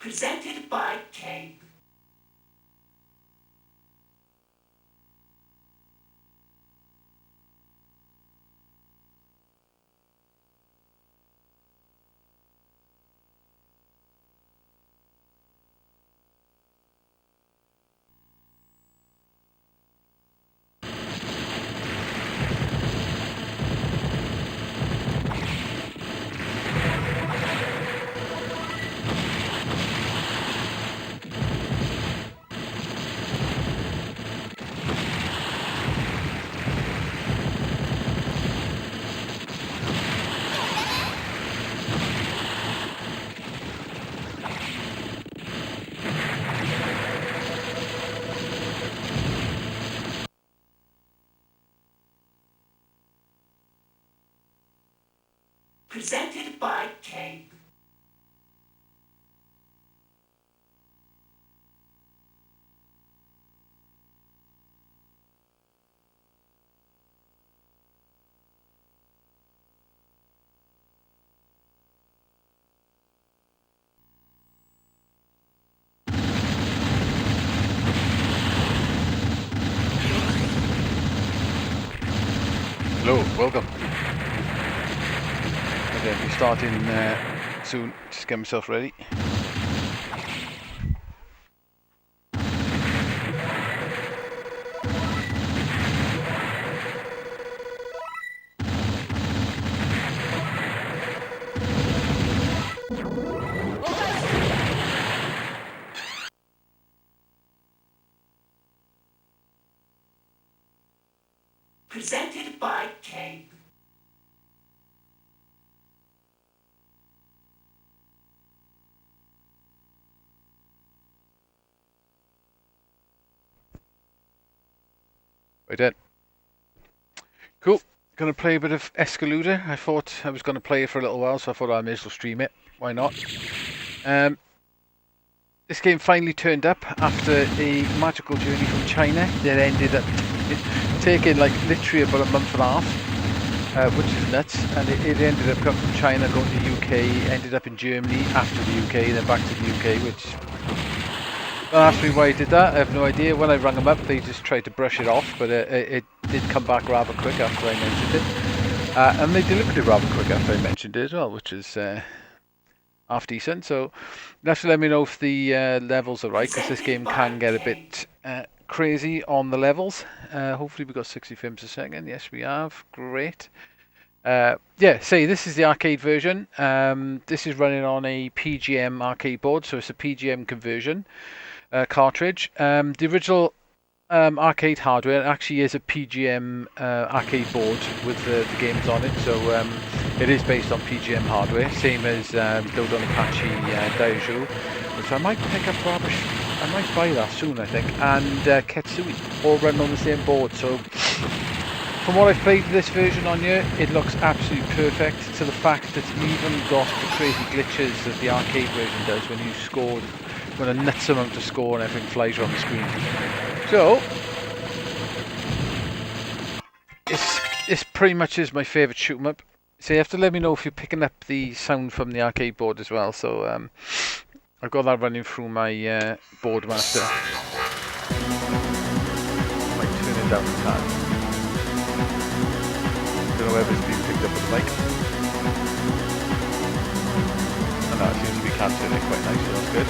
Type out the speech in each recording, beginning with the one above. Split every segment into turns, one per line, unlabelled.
Presented by Kane. Presented by Kane.
Hello, welcome. Okay, I'll be starting soon. Just get myself ready.
Presented by Kane.
Right then. Cool. Gonna play a bit of ESPgaluda. I thought I was gonna play it for a little while, so I thought I may as well stream it. Why not? This game finally turned up after a magical journey from China that ended up taking like literally about a month and a half, which is nuts. And it ended up coming from China, going to the UK, ended up in Germany after the UK, then back to the UK, which... Don't ask me why I did that, I have no idea. When I rang them up, they just tried to brush it off, but it did come back rather quick after I mentioned it. And they delivered it rather quick after I mentioned it as well, which is half decent. So you have to let me know if the levels are right, because this game can get a bit crazy on the levels. Hopefully we've got 60 frames a second. Yes, we have. Great. Yeah, say this is the arcade version. This is running on a PGM arcade board, so it's a PGM conversion cartridge. The original arcade hardware actually is a PGM arcade board with the games on it, so it is based on PGM hardware, same as Dodon Apache Daiju, which I might pick up rather. I might buy that soon, I think, and Ketsui, all run on the same board. So from what I've played this version on here, it looks absolutely perfect, to the fact that it even got the crazy glitches that the arcade version does when you score, when a nuts amount to score and everything flies around the screen. So it's pretty much is my favourite shoot 'em up. So you have to let me know if you're picking up the sound from the arcade board as well. So I've got that running through my board master. Might turn it down a tad. Don't know whether it's being picked up with the mic. And that seems to be capturing it quite nicely, that's good.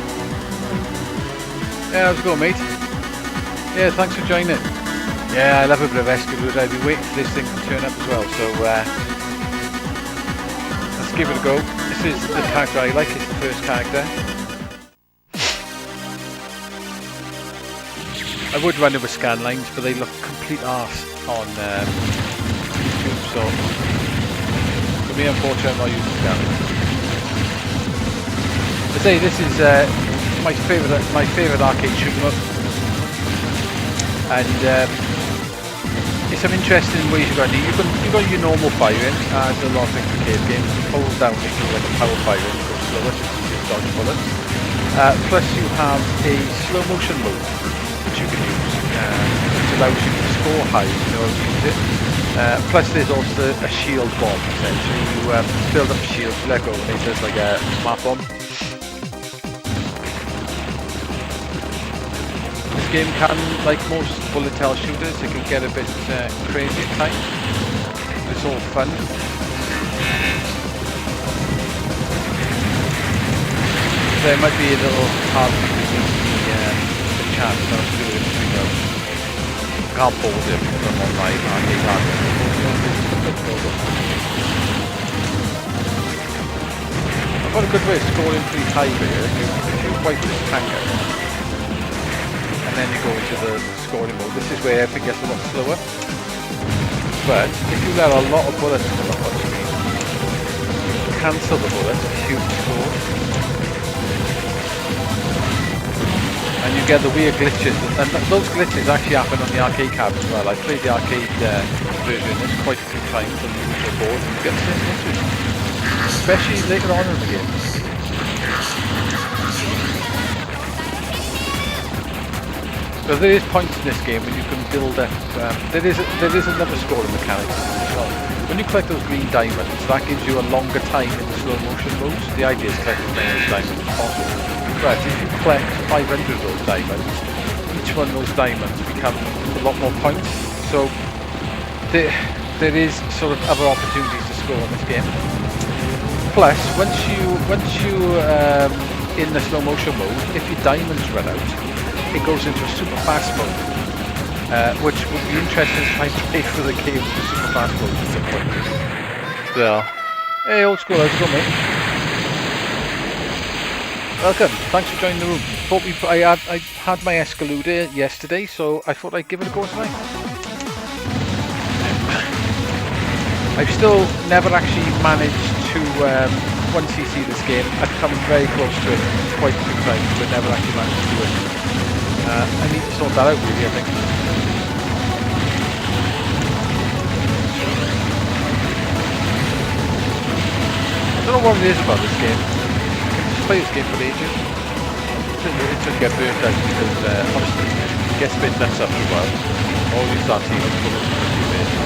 Yeah, how's it going, mate? Yeah, thanks for joining. Yeah, I love a bit of ESPgaluda. I've been waiting for this thing to turn up as well, so let's give it a go. This is the character I like, it's the first character. I would run it with scan lines, but they look complete arse on YouTube, so for me, unfortunately, I'm not using scan lines. I say this is my favourite arcade shoot 'em up, and it's some interesting ways you've got to do. You've got your normal firing, as a lot of things in arcade games. You hold down if you like a power firing, go slower, just to dodge bullets. Plus you have a slow motion mode which you can use, which allows you to score high, you know how to use it. Plus there's also a shield bomb, essentially. You build up a shield, you let go, and it does like a smart bomb. This game can, like most bullet hell shooters, it can get a bit crazy at times. It's all fun. There might be a little hard to see the chat, so I'll do it between them. I can't pause it because I'm on my arcade hardware. I've got a good way of scoring pretty high here. If you wipe this tank out, and then you go into the scoring mode, this is where everything gets a lot slower. But if you let a lot of bullets come up on the screen, cancel the bullets, shoot, score. And you get the weird glitches, and those glitches actually happen on the arcade cab as well. I played the arcade version, it's quite a few times on the usual board, and you get the same glitches. Especially later on in the game. So there is points in this game when you can build up, there is another scoring mechanic as well. When you collect those green diamonds, that gives you a longer time in the slow motion modes. The idea is to collect as many of those diamonds as possible. But if you collect 500 of those diamonds, each one of those diamonds becomes a lot more points. So there is sort of other opportunities to score in this game. Plus, once you in the slow motion mode, if your diamonds run out, it goes into a super fast mode, which would be interesting to try and play for the game with the super fast mode at some point. So, hey old school, how's it going, mate? Welcome, thanks for joining the room. I had my ESPgaluda yesterday, so I thought I'd give it a go tonight. I've still never actually managed to, once you see this game, I've come very close to it quite a few times, but never actually managed to do it. I need to sort that out really, I think. I don't know what it is about this game. Play this game for ages. It doesn't get burnt out because honestly it gets a bit nuts up as well. All you start seeing is bullets for a few minutes.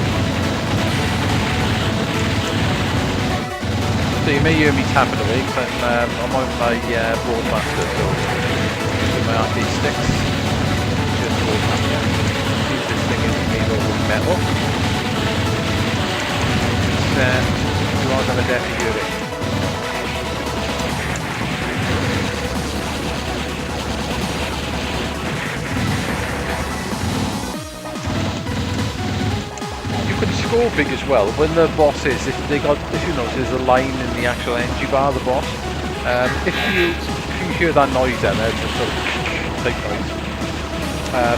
So you may hear me tapping away because I'm on my broadmaster, so with my arcade sticks. Just broadmaster. This thing is made over metal. You are going to definitely hear it. Score big as well. When the boss is, if you notice, there's a line in the actual energy bar, the boss. If you hear that noise then, it's a sort of type noise.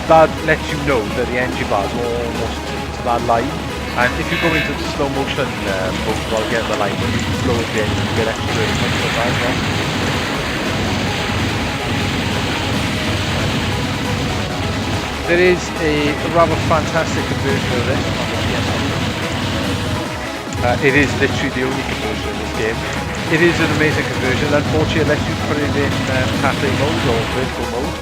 That lets you know that the energy bar is almost to that line. And if you go into the slow motion mode while getting the line, when you blow at the end, you get extra points for that as well. There is a rather fantastic conversion of this on the PS1. It is literally the only conversion in this game. It is an amazing conversion. Unfortunately, unless you put it in cafe mode or vertical mode,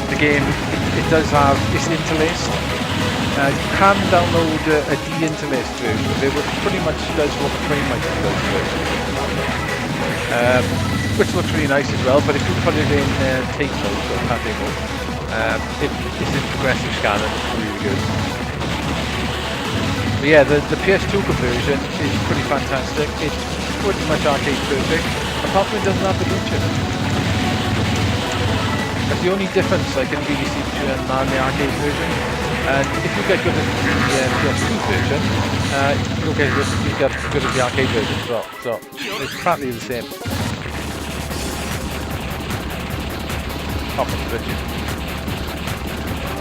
the game it does have it's interlaced. You can download a de-interlaced version of it, which pretty much does what the Train Might does to it, which looks really nice as well. But if you put it in tape mode or cafe mode, it's in progressive scan and it's really good. But yeah, the PS2 conversion is pretty fantastic. It's pretty much arcade perfect, apart from it doesn't have the glitches. That's the only difference I can really see between that and the arcade version. And if you get good at the PS2 version, you'll get good at the arcade version as well. So it's practically the same. Apart from the glitches.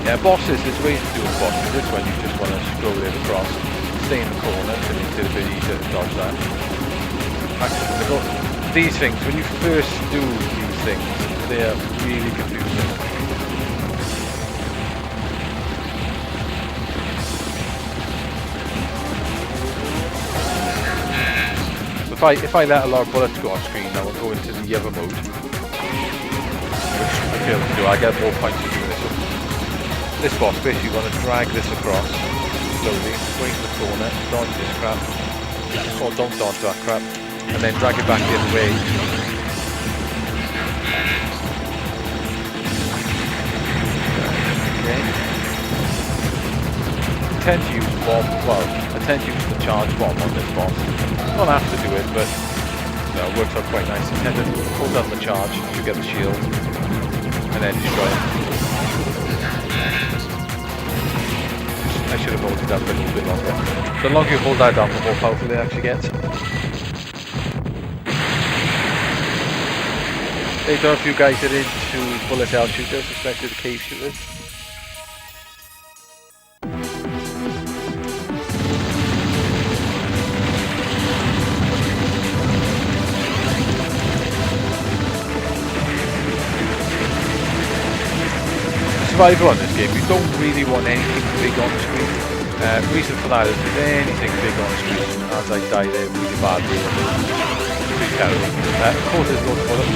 Yeah, bosses, there's ways to do a boss. This one you just want to scroll it across, stay in the corner, and it's a bit easier to dodge that. Actually, these things, when you first do these things, they are really confusing. If I let a lot of bullets go on screen, I will go into the other mode, which I feel to do. I get more points for doing this. This boss, basically you want to drag this across slowly, go into the corner, dodge this crap, or don't dodge that crap, and then drag it back the other way. tend to use bomb. Well, I tend to use the charge bomb on this boss. Don't have to do it, but you know, it works out quite nice. You tend to hold down the charge to get the shield, and then destroy it. I should have held it down a little bit longer. The longer you hold that down, the more powerful it actually gets. I don't know if you guys are into bullet hell shooters, especially the cave shooters. Survival on this game, you don't really want anything big on the screen. Reason for that is if anything big on the screen, as I die there really badly, it's pretty terrible. Of course there's loads of bullets.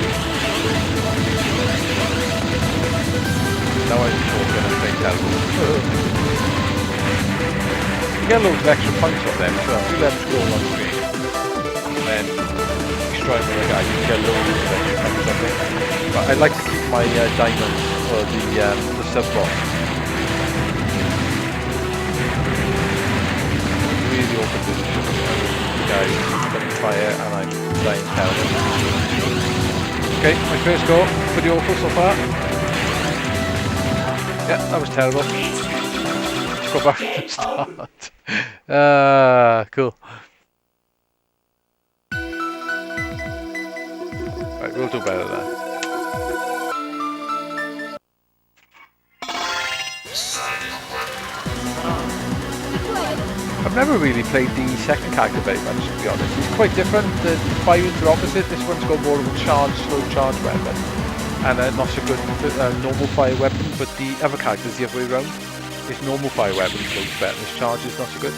Now I'm talking and it's very terrible. You get loads of extra points on them as well. You let them scroll on screen and then destroy them with a guy, you can get loads of extra points on them. But I like to keep my diamonds for the sub-boss. Really open position. The guys getting fire and I'm dying terrible. Okay, my first go. Pretty awful so far. Yeah, that was terrible. Let's go back to the start. Cool. Right, we'll do better than that. I've never really played the second character very much, to be honest. It's quite different. The fire's the opposite. This one's got more of a slow charge weapon. And not so good normal fire weapon, but the other character's the other way around. This normal fire weapon looks better, this charge is not so good.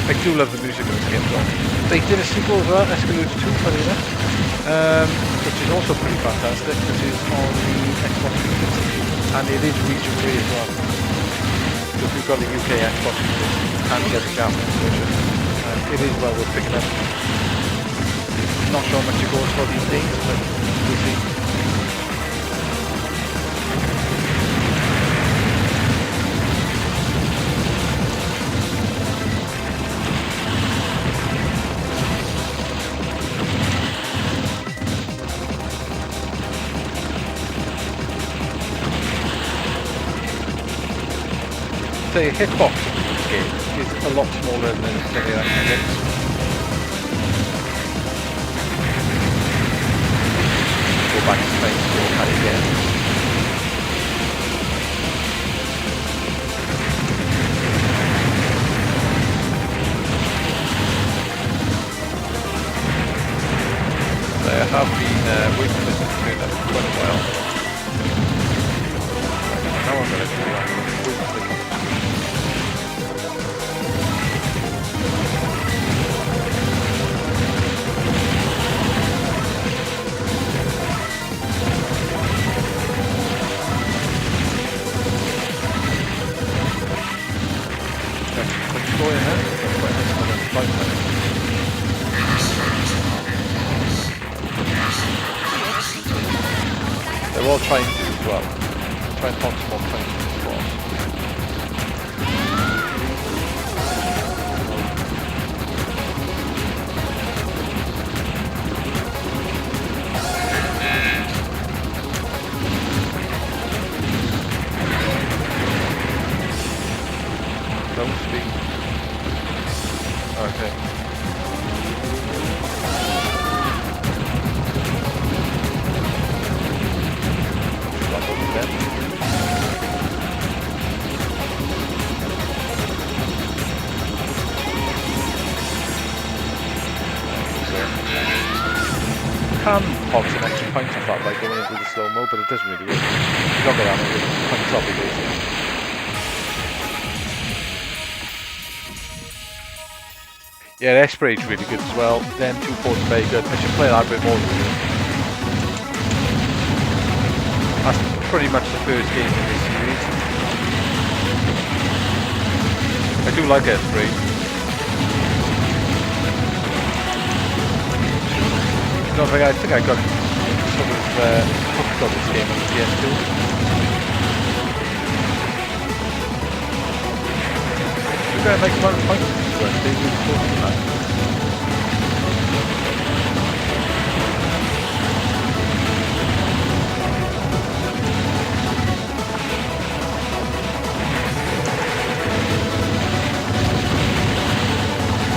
I do love the music of this game though. They did a sequel as well, ESPgaluda 2, funny enough, which is also pretty fantastic, which is on the Xbox 360, and it is region free as well. So if you've got the UK Xbox, you can get the Japanese version, and it is well worth picking up. Not sure how much it goes for these days, but we'll see. The hitbox in this game is a lot smaller than the actual hits. Go back to space or try again. So I have been waiting for this to turn up for quite a while. Now I'm going to do that. They're all trying to as well. Try and pop some more points in this boss. Don't speak. Okay. Can pop some extra points off that by going into the slow-mo, but it doesn't really work. You don't get that many points off it, basically. Yeah, the X-Spray's really good as well. The M24's very good. I should play that a bit more. That's pretty much the first game in this series. I do like X-Spray. I think I got sort of hooked on this game on the PS2. very nice amount of points. But they really close to that.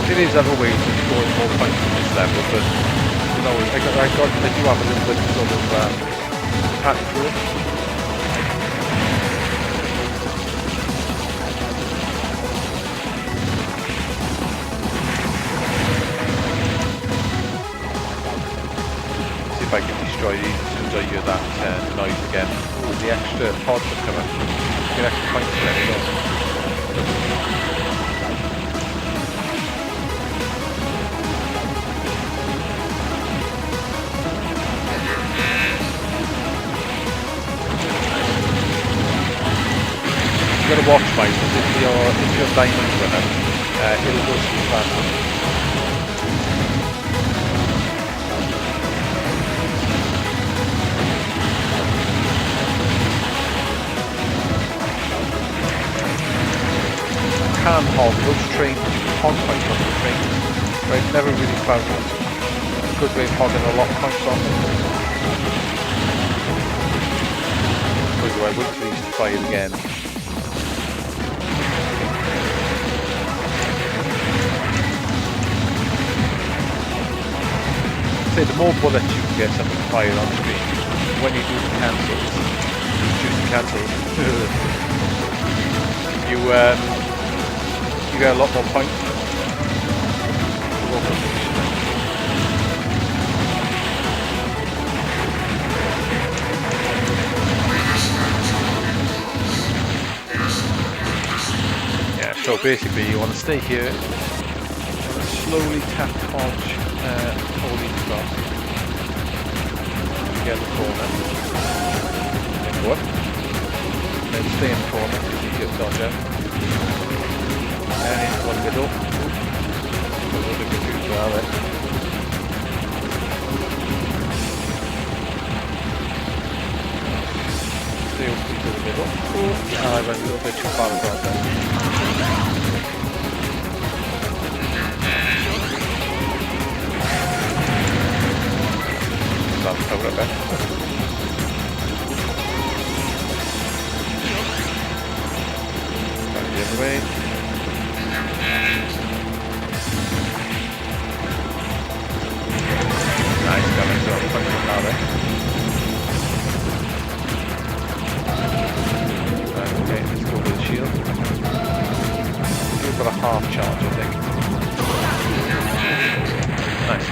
There is other ways of scoring more points in this level, but you know, I do have a little bit of sort of pattern to it. See if I can destroy these as soon as I hear that noise again. Ooh, the extra pods are coming. Get extra points for it. You've got to watch, mate, because if you're diamond winner, it'll go too fast. Can hog those trains, hog points on the trains, but I've never really found a good way of hogging a lot of points on them. Where do I wait for these to fire again? The more bullets you can get something fired on screen, when you do the cancels, you get a lot more points. Yeah, so basically you want to stay here, slowly tap dodge. Hold each cross. Get in the corner. Then go up. Then stay in the corner because you get dodge out. And into one middle. A little bit confused now then. Stay open to the middle. And I went a little bit too far across there. Cover it back. Back the other way. Nice, got myself a punch from now there. Okay, let's go with the shield. We've got a half charge, I think. Nice.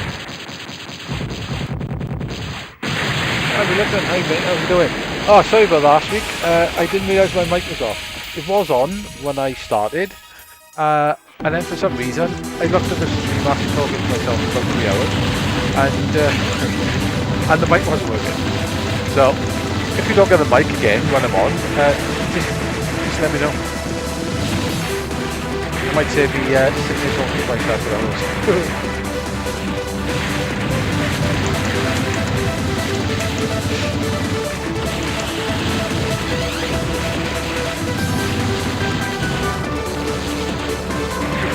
How's it looking? Hey mate, how's it going? Oh, sorry about last week. I didn't realise my mic was off. It was on when I started, and then for some reason I looked at the stream after talking to myself for about 3 hours, and the mic wasn't working. So if you don't get the mic again when I'm on, just let me know. I might save me sitting here talking to myself for hours.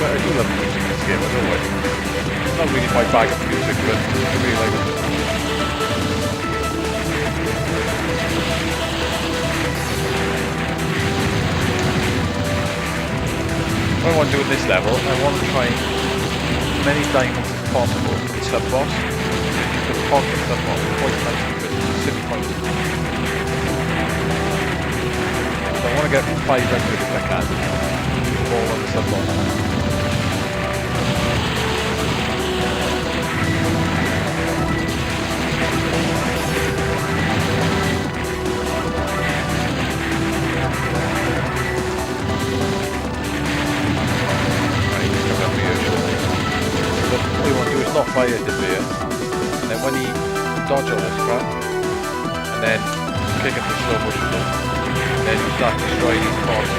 I do love music in this game, I don't like it. It's not really my bag of music, but I really like it. What I want to do in this level, I want to try as many diamonds as possible in the sub-boss. The pod in the sub-boss is quite nice because it's 6 points. So I want to get 500 if I can. All on the sub-boss. What you want to do is not fire the beer, and then when you dodge all this crap, and then kick it for slow motion, and then you start destroying these pods.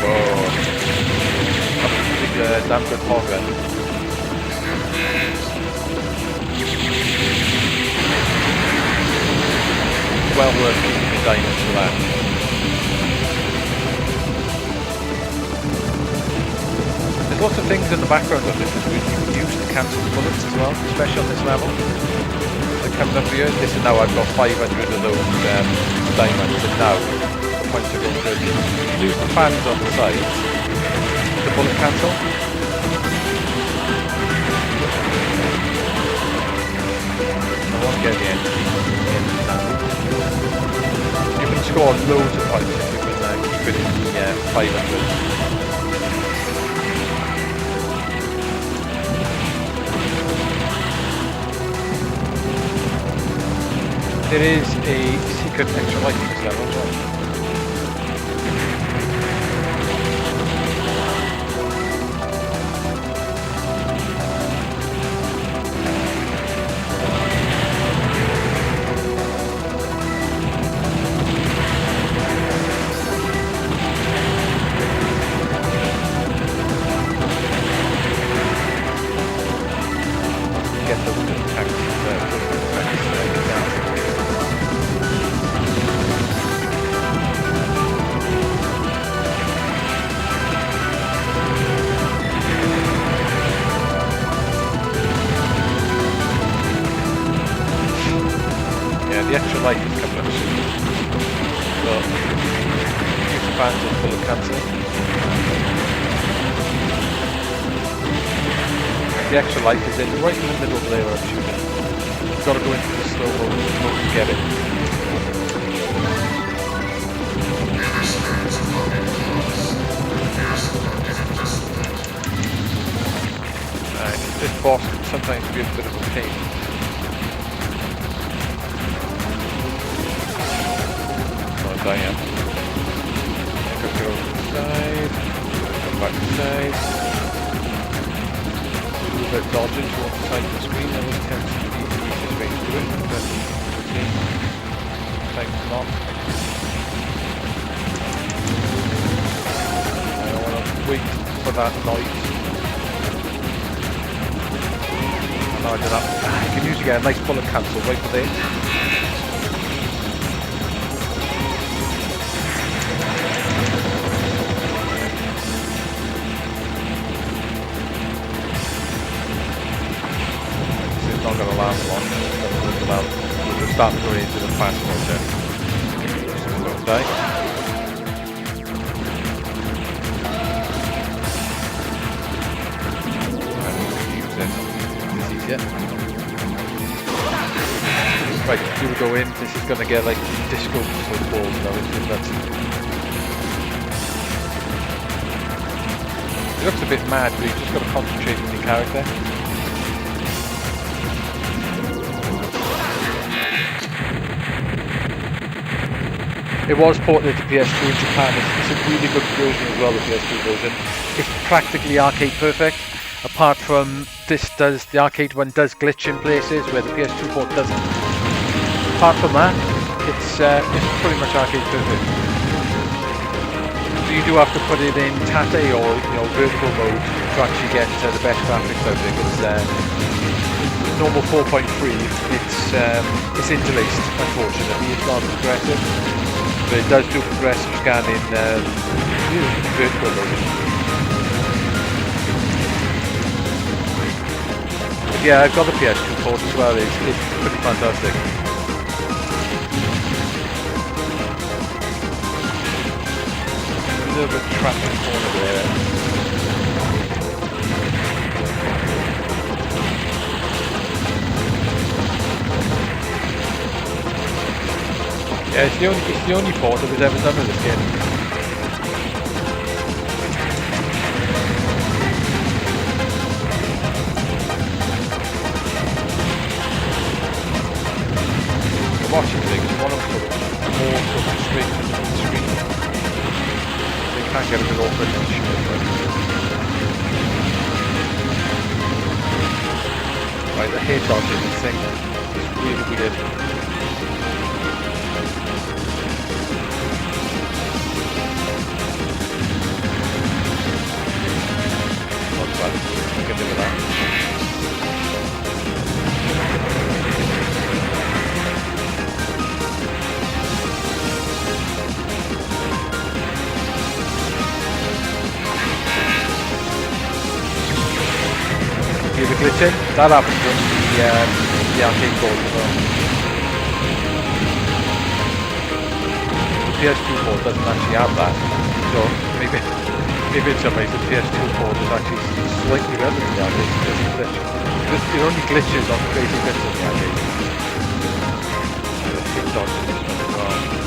Whoa. That was a damn good hog then. well worth keeping your diamonds for that. There's lots of things in the background of this that you can use to cancel bullets as well, especially on this level. It comes up here. This is now I've got 500 of those diamonds, and now the points are going good. Use the fans on the side to bullet cancel. I won't get the end now. You can score loads of points if you can keep it in the 500. There is a secret extra life in this level as well. Get those little attacks the extra light is coming up soon. So, use the fans on bullet cancelling. The extra light is in right in the middle there where I'm shooting. You've got to go into the slow mode to get it. Right, this boss can sometimes be a bit of a pain. I am. Go to the side, come back to the side. A little bit dodging towards the side of the screen, that was tends to be the easiest way to do it, but okay, sometimes not. I don't want to wait for that noise. Now I do that. You can usually get a nice bullet cancel right there. Not going to last long. We'll start going into the fast mode then. So we'll die. Use it. This is easier. Right, here we go in. This is going to get like disco sort of balls now, isn't it? It looks a bit mad, but you've just got to concentrate on your character. It was ported to PS2 in Japan. It's a really good version as well, the PS2 version. It's practically arcade perfect, apart from the arcade one does glitch in places where the PS2 port doesn't. Apart from that, it's pretty much arcade perfect. So you do have to put it in Tate or vertical mode to actually get the best graphics out of it. It's normal 4.3. It's interlaced, unfortunately. It's not progressive. But it does do progressive scan in vertical mode. But yeah, I've got the PS2 port as well. It's pretty fantastic. A little bit trapped in the corner there. Yeah, it's the only port that was ever done with this game. The watching things, one of them more sort of straight to the screen. They can't get a bit awkward and shoot it. Right, the head dodging this thing is really weird. I can do with that. glitching. That happens on the arcade board as well. The PS2 board doesn't actually have that, so maybe in some ways the PS2 board is actually slightly better than the arcade. It doesn't glitch. It only glitches on crazy bits of the arcade. Let's keep dodging this one as well.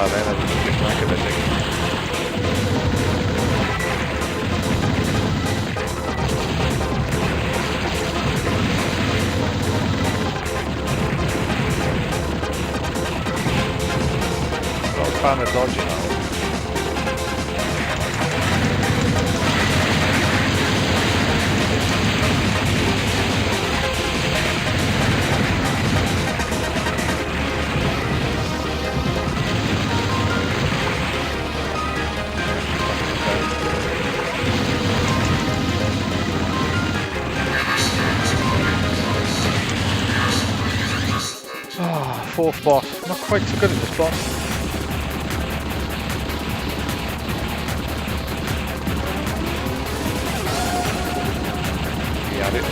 Then I just get back of it again. Well, I'm trying to dodge it now. Fourth boss. Not quite so good at this boss. He had it.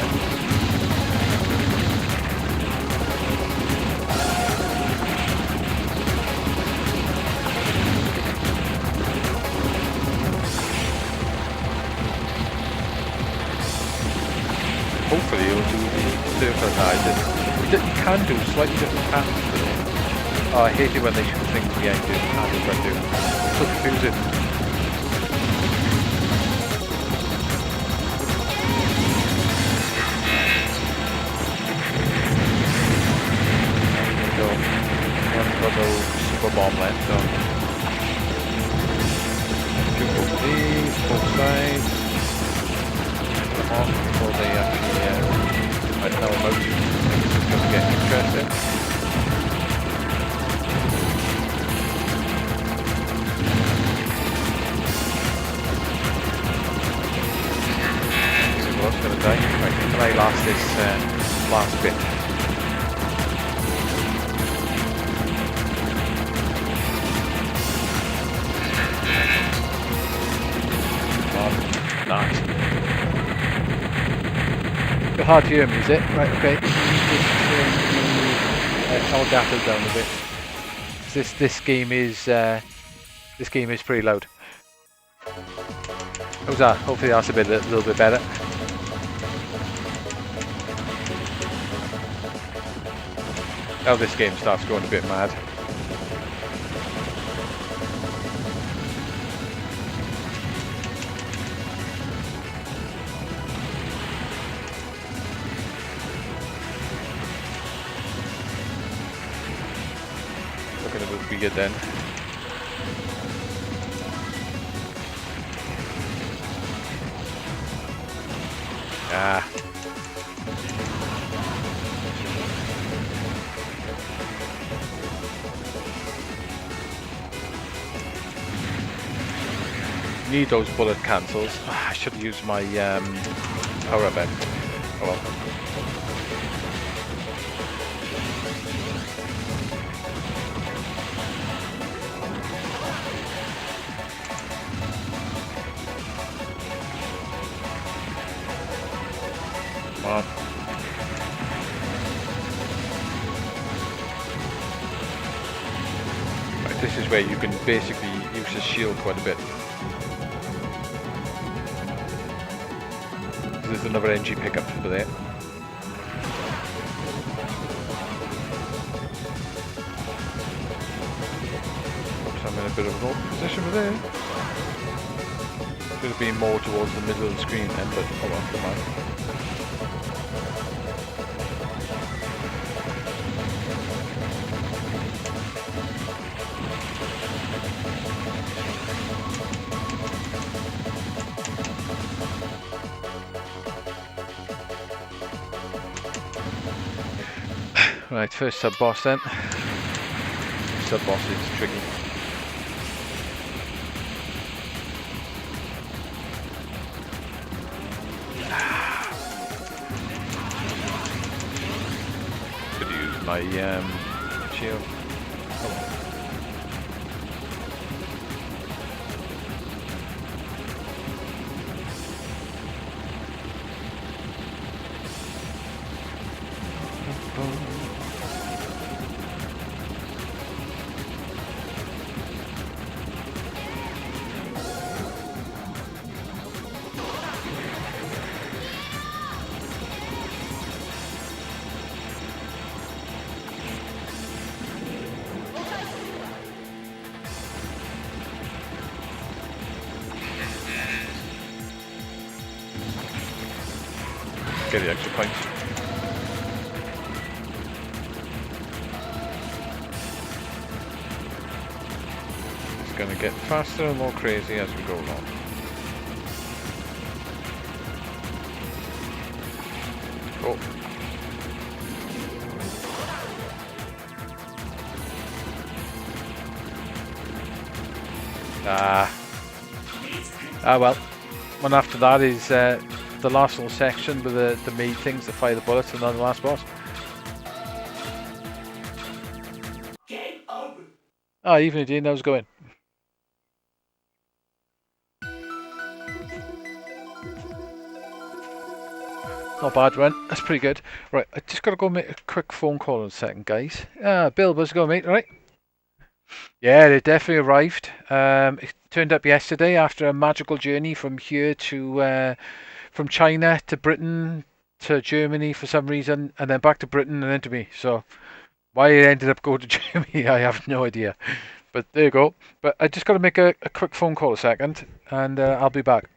Hopefully he'll do the circle guide. You can do slightly different patterns with it. Oh, I hate it when they shoot things behind you and in front of you. It's so confusing. There we go. One got no super bomb left, so. Shoot both these, both sides. Come on, before they actually, I don't know about just get interested. What's going to die? Right, can I last this last bit? Nice. Bit hard to hear me, is it? Right, okay. I'll gap it down a bit. This game is pretty loud. How's that? Hopefully that's a little bit better. Now this game starts going a bit mad. Looking a bit weird then. Ah. Need those bullet cancels. I should have used my power bed. Oh well. Come on. Right, this is where you can basically use the shield quite a bit. There's another NG pickup for there. Oops, I'm in a bit of an awkward position for there. Could have been more towards the middle of the screen then, but oh well, come on. Right, first sub-boss then. Sub-boss is tricky. my shield. Oh, get the extra points. It's going to get faster and more crazy as we go along. Oh. Well. One after that is the last little section with the main things that fire the bullets, and then the last boss.
Game over.
Ah, even Dean knows going. Not bad, run. That's pretty good. Right, I just got to go make a quick phone call in a second, guys. Bill, how's it going, mate? Right? Yeah, they definitely arrived. It turned up yesterday after a magical journey from here to from China to Britain to Germany for some reason, and then back to Britain and then to me. So why it ended up going to Germany, I have no idea. But there you go. But I just got to make a quick phone call a second, and I'll be back.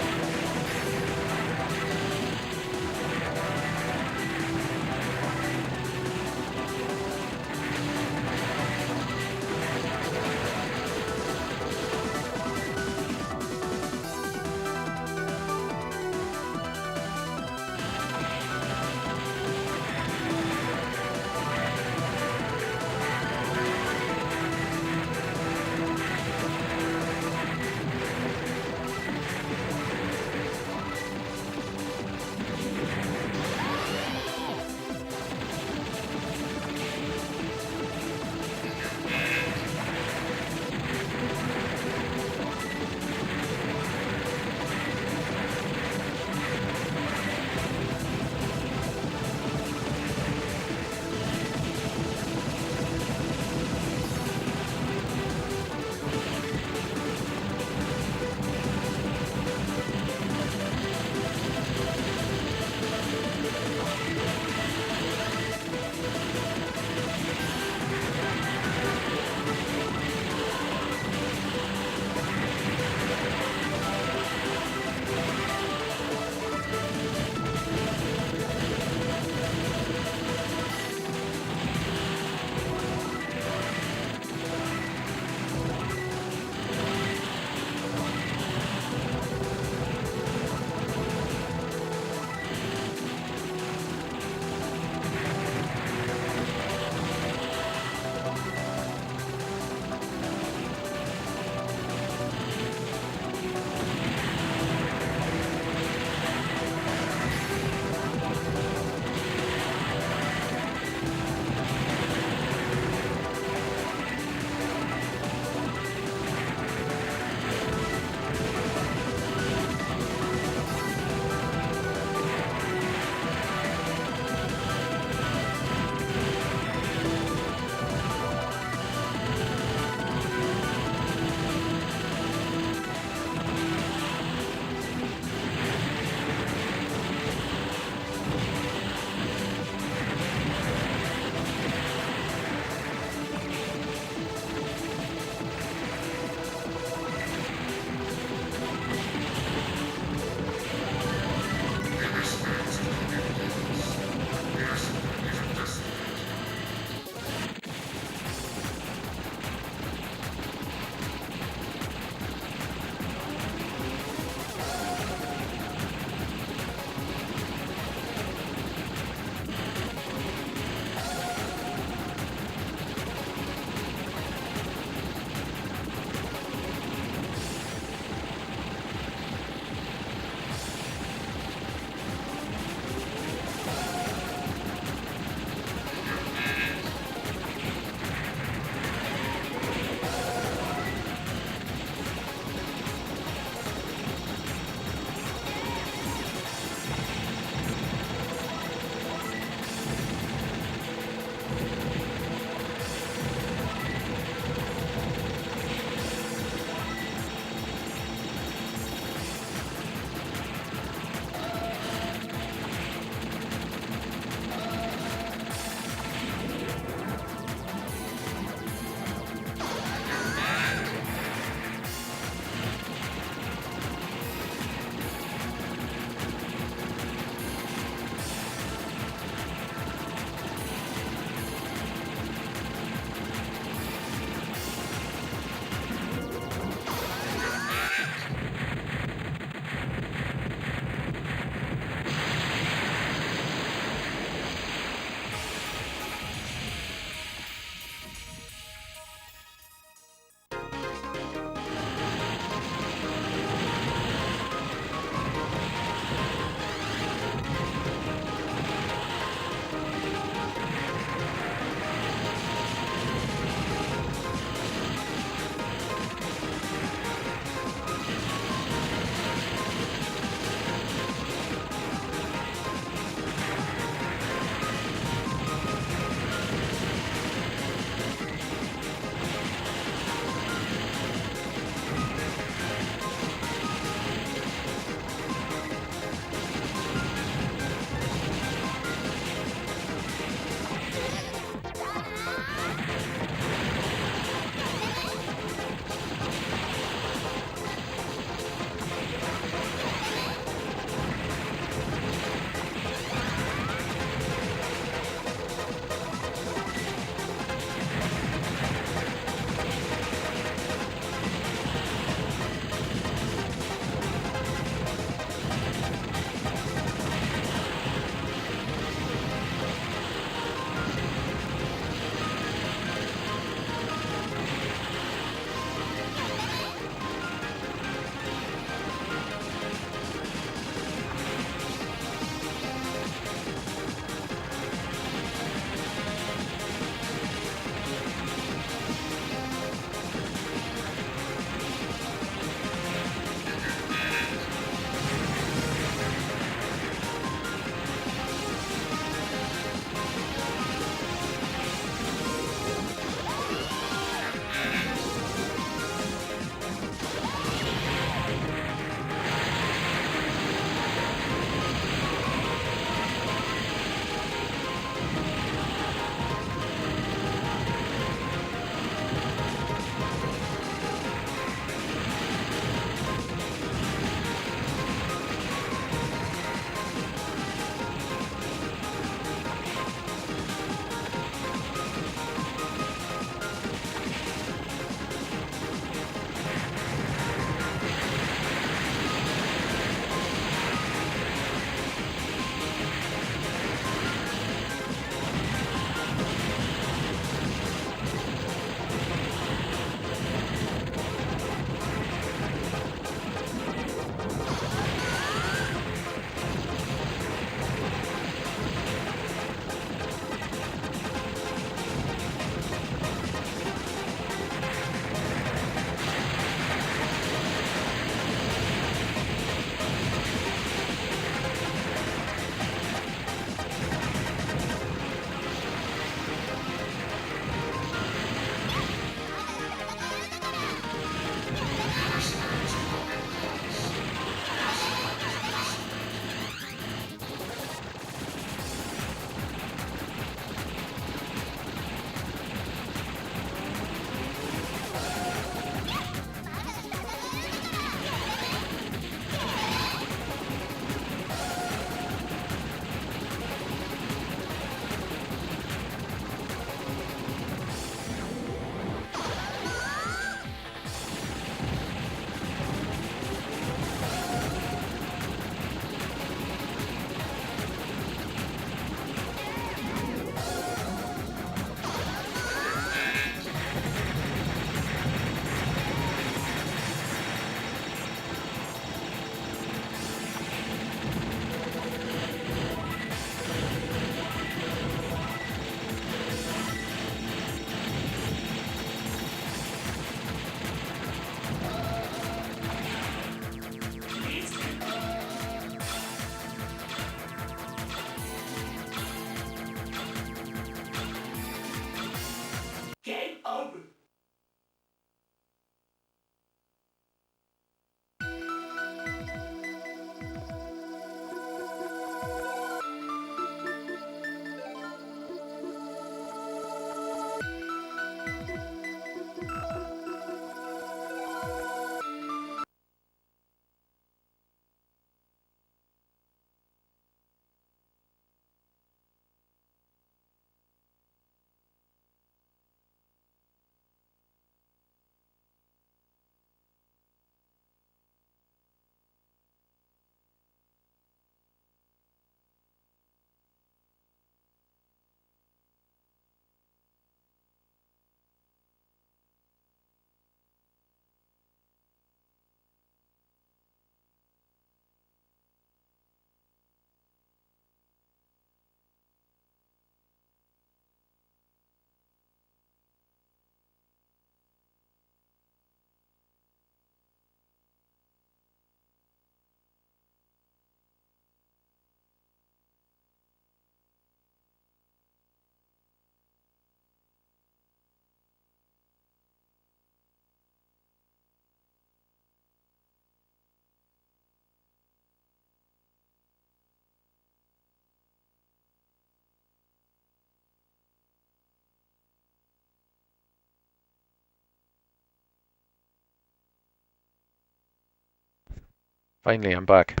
Finally, I'm back.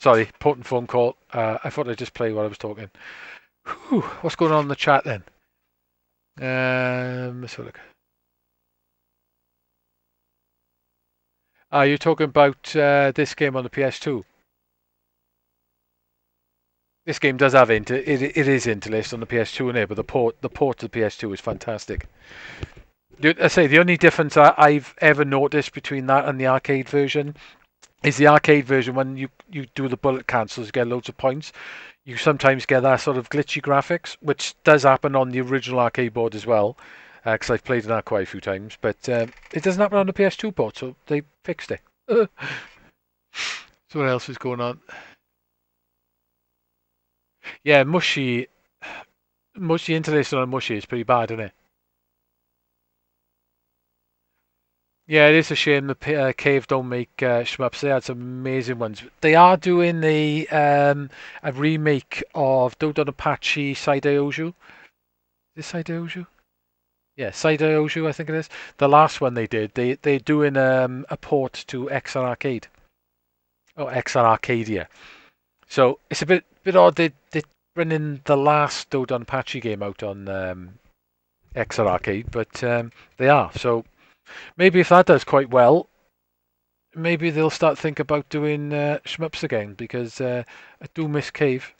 Sorry, important phone call. I thought I'd just play while I was talking. Whew, what's going on in the chat then? Let's have a look. Are you talking about this game on the PS2? This game does have it is interlaced on the PS2 in it, but the port to the PS2 is fantastic. I say the only difference I've ever noticed between that and the arcade version is the arcade version when you do the bullet cancels, you get loads of points. You sometimes get that sort of glitchy graphics, which does happen on the original arcade board as well, because I've played that quite a few times. But it doesn't happen on the PS2 port, so they fixed it. So what else is going on? Yeah, mushy interlacing on mushy is pretty bad, isn't it? Yeah, it is a shame the Cave don't make shmups. They had some amazing ones. They are doing a remake of Dodon Apache Saidaoju. Is it Saidaoju? Yeah, Saidaoju, I think it is. The last one they did, they're doing a port to XR Arcade. Oh, XR Arcadia. So it's a bit odd. They're bringing the last Dodon Apache game out on XR Arcade, but they are. So maybe if that does quite well, maybe they'll start think about doing shmups again because I do miss Cave.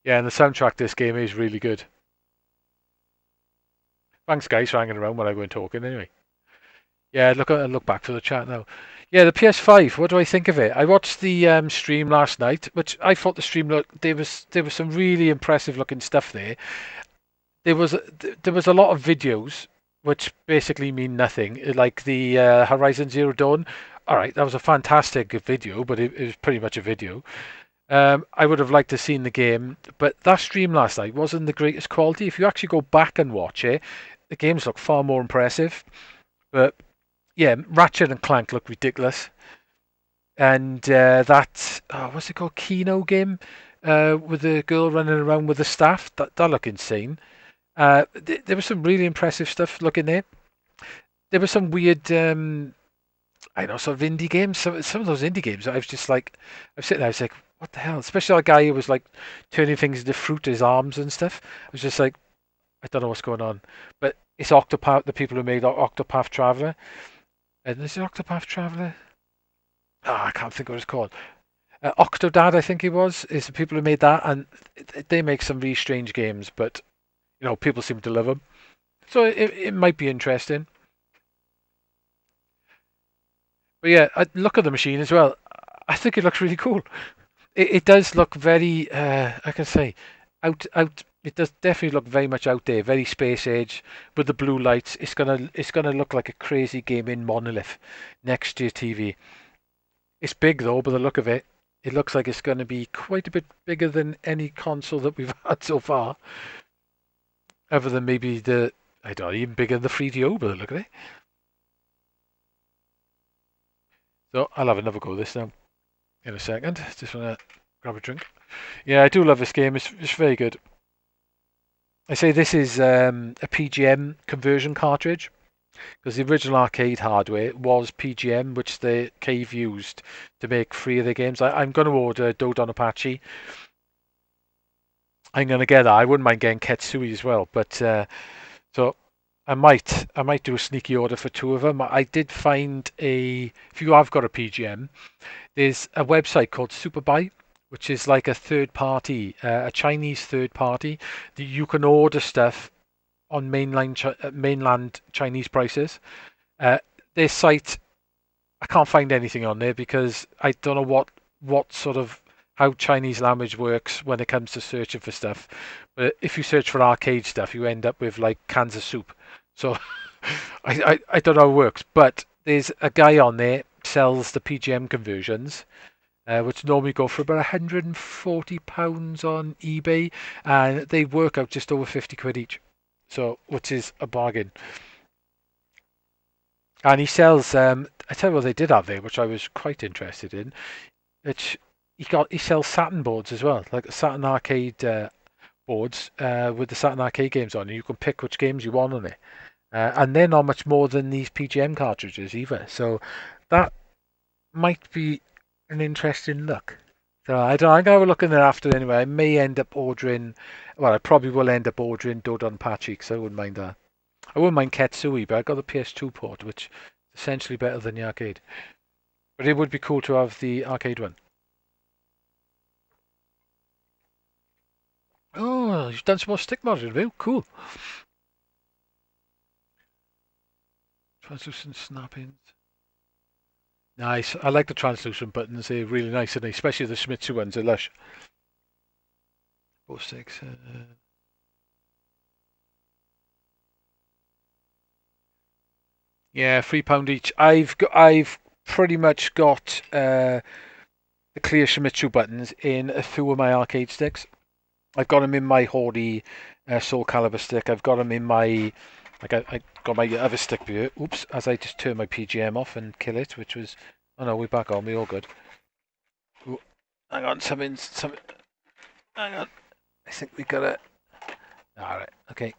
Yeah, and the soundtrack to this game is really good. Thanks, guys, for hanging around while I went talking. Anyway, yeah, look back for the chat now. Yeah, the PS5. What do I think of it? I watched the stream last night, which I thought the stream there was some really impressive looking stuff there. There was a lot of videos which basically mean nothing, like the Horizon Zero Dawn. All right, that was a fantastic video, but it was pretty much a video. I would have liked to have seen the game, but that stream last night wasn't the greatest quality. If you actually go back and watch it, the games look far more impressive. But yeah, Ratchet and Clank look ridiculous, and that what's it called, Kino game, with the girl running around with the staff. That looked insane. There was some really impressive stuff looking there. There was some weird, I know, sort of indie games. Some of those indie games, I was just like, I was sitting there, I was like, what the hell? Especially that guy who was like turning things into fruit, his arms and stuff. I was just like, I don't know what's going on. But it's Octopath, the people who made Octopath Traveler. And is it Octopath Traveler? Ah, I can't think what it's called. Octodad, I think it was, is the people who made that, and they make some really strange games, but people seem to love them. So it might be interesting. But yeah, I look at the machine as well. I think it looks really cool. It does look very, I can say, out. It does definitely look very much out there, very space age with the blue lights. It's gonna look like a crazy gaming monolith next to your TV. It's big though, by the look of it. It looks like it's going to be quite a bit bigger than any console that we've had so far, other than maybe I don't know, even bigger than the 3DO by the look of it. So I'll have another go this now in a second. Just want to grab a drink. Yeah, I do love this game. It's very good. I say this is a PGM conversion cartridge because the original arcade hardware was PGM, which the Cave used to make 3 of their games. I'm going to order Dodon Apache. I'm going to get that. I wouldn't mind getting Ketsui as well, but so I might do a sneaky order for 2 of them. I did find if you have got a PGM, there's a website called Superbuy, which is like a third party, a Chinese third party that you can order stuff on mainland Chinese prices. Their site, I can't find anything on there because I don't know what sort of how Chinese language works when it comes to searching for stuff. But if you search for arcade stuff, you end up with like cans of soup. So I don't know how it works, but there's a guy on there sells the PGM conversions, which normally go for about £140 on eBay, and they work out just over 50 quid each. So, which is a bargain. And he sells. I tell you what they did have there, which I was quite interested in. Which he sells Saturn boards as well, like Saturn arcade boards with the Saturn arcade games on. And you can pick which games you want on it, and they're not much more than these PGM cartridges either. So that might be an interesting look. So I don't. I'm gonna have a look in there after anyway. I may end up ordering. Well, I probably will end up ordering Dodon Pachi because I wouldn't mind that. I wouldn't mind Ketsui, but I got the PS2 port, which is essentially better than the arcade. But it would be cool to have the arcade one. Oh, you've done some more stick modding, have you? Cool. Translucent snappings. Nice. I like the translucent buttons. They're really nice, and especially the Shimizu ones. They're lush. 4 sticks. Yeah, £3 each. I've pretty much got the clear Shimizu buttons in a few of my arcade sticks. I've got them in my Hori Soul Calibur stick. I've got them in my I got my other stick here. Oops! As I just turned my PGM off and kill it, which was oh no, we're back on. We all good. Ooh, hang on, some. Hang on. I think we got a. All right. Okay.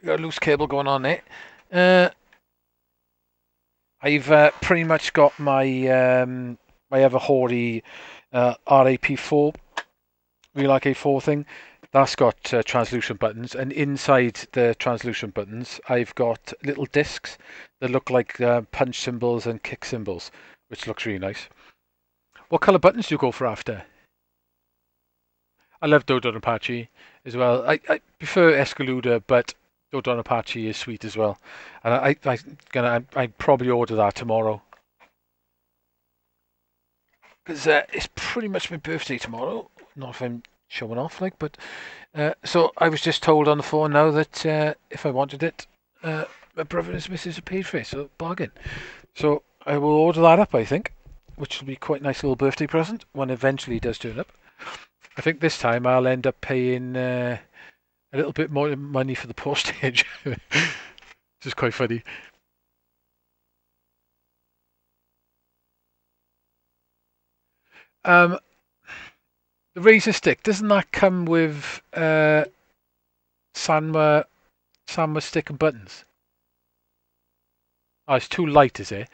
We got a loose cable going on there. I've pretty much got my my other Hori RAP4 Real Arcade 4 thing. That's got translucent buttons, and inside the translucent buttons, I've got little discs that look like punch symbols and kick symbols, which looks really nice. What colour buttons do you go for after? I love Dodon Apache as well. I prefer Escaluda, but Dodon Apache is sweet as well. And I probably order that tomorrow. Because it's pretty much my birthday tomorrow. Not if I'm showing off, like, but so I was just told on the phone now that if I wanted it, my brother and his missus have paid for it, so bargain. So I will order that up, I think, which will be quite a nice little birthday present when eventually it does turn up. I think this time I'll end up paying a little bit more money for the postage, which is quite funny. Um, the razor stick, doesn't that come with Sanwa stick and buttons? Oh, it's too light, is it?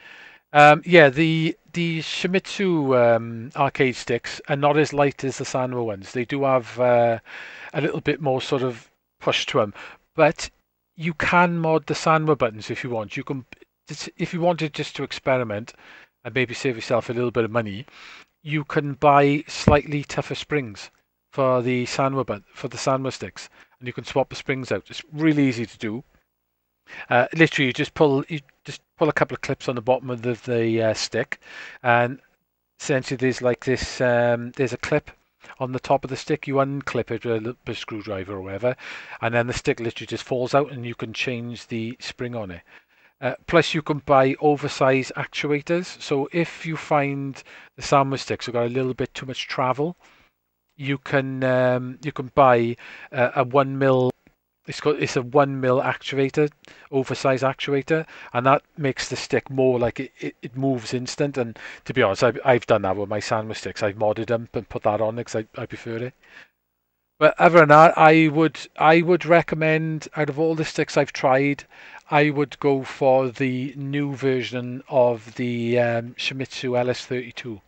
Yeah, the Shimizu arcade sticks are not as light as the Sanwa ones. They do have a little bit more sort of push to them, but you can mod the Sanwa buttons if you want. You can, if you wanted just to experiment and maybe save yourself a little bit of money, you can buy slightly tougher springs for the Sanwa sticks, and you can swap the springs out. It's really easy to do. Literally, you just pull a couple of clips on the bottom of the stick, and essentially there's like this. There's a clip on the top of the stick. You unclip it with a screwdriver or whatever, and then the stick literally just falls out, and you can change the spring on it. Plus, you can buy oversized actuators. So if you find the Sanwa sticks have got a little bit too much travel, you can buy a 1 mil. It's a 1 mil actuator, oversized actuator, and that makes the stick more like it moves instant. And to be honest, I've done that with my Sanwa sticks. I've modded them and put that on because I prefer it. But other than that, I would recommend out of all the sticks I've tried, I would go for the new version of the Shimizu LS32.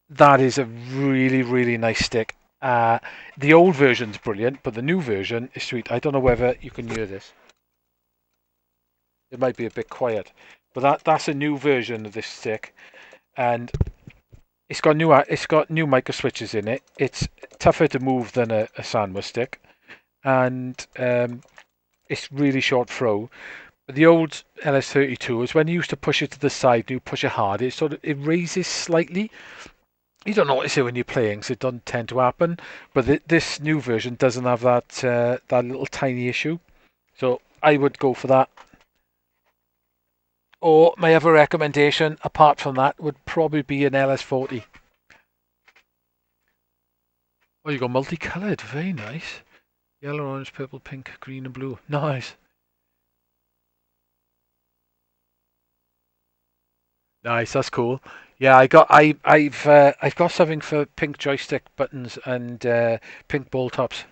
That is a really, really nice stick. The old version's brilliant, but the new version is sweet. I don't know whether you can hear this. It might be a bit quiet, but that's a new version of this stick, and it's got new micro switches in it. It's tougher to move than a Sanwa stick, and it's really short throw. But the old LS32 is when you used to push it to the side, you push it hard. It raises slightly. You don't notice it when you're playing, so it doesn't tend to happen. But this new version doesn't have that little tiny issue. So I would go for that. Or my other recommendation, apart from that, would probably be an LS40. Oh, you got multicolored. Very nice. Yellow, orange, purple, pink, green, and blue. Nice. Nice. That's cool. Yeah, I've got something for pink joystick buttons and pink ball tops.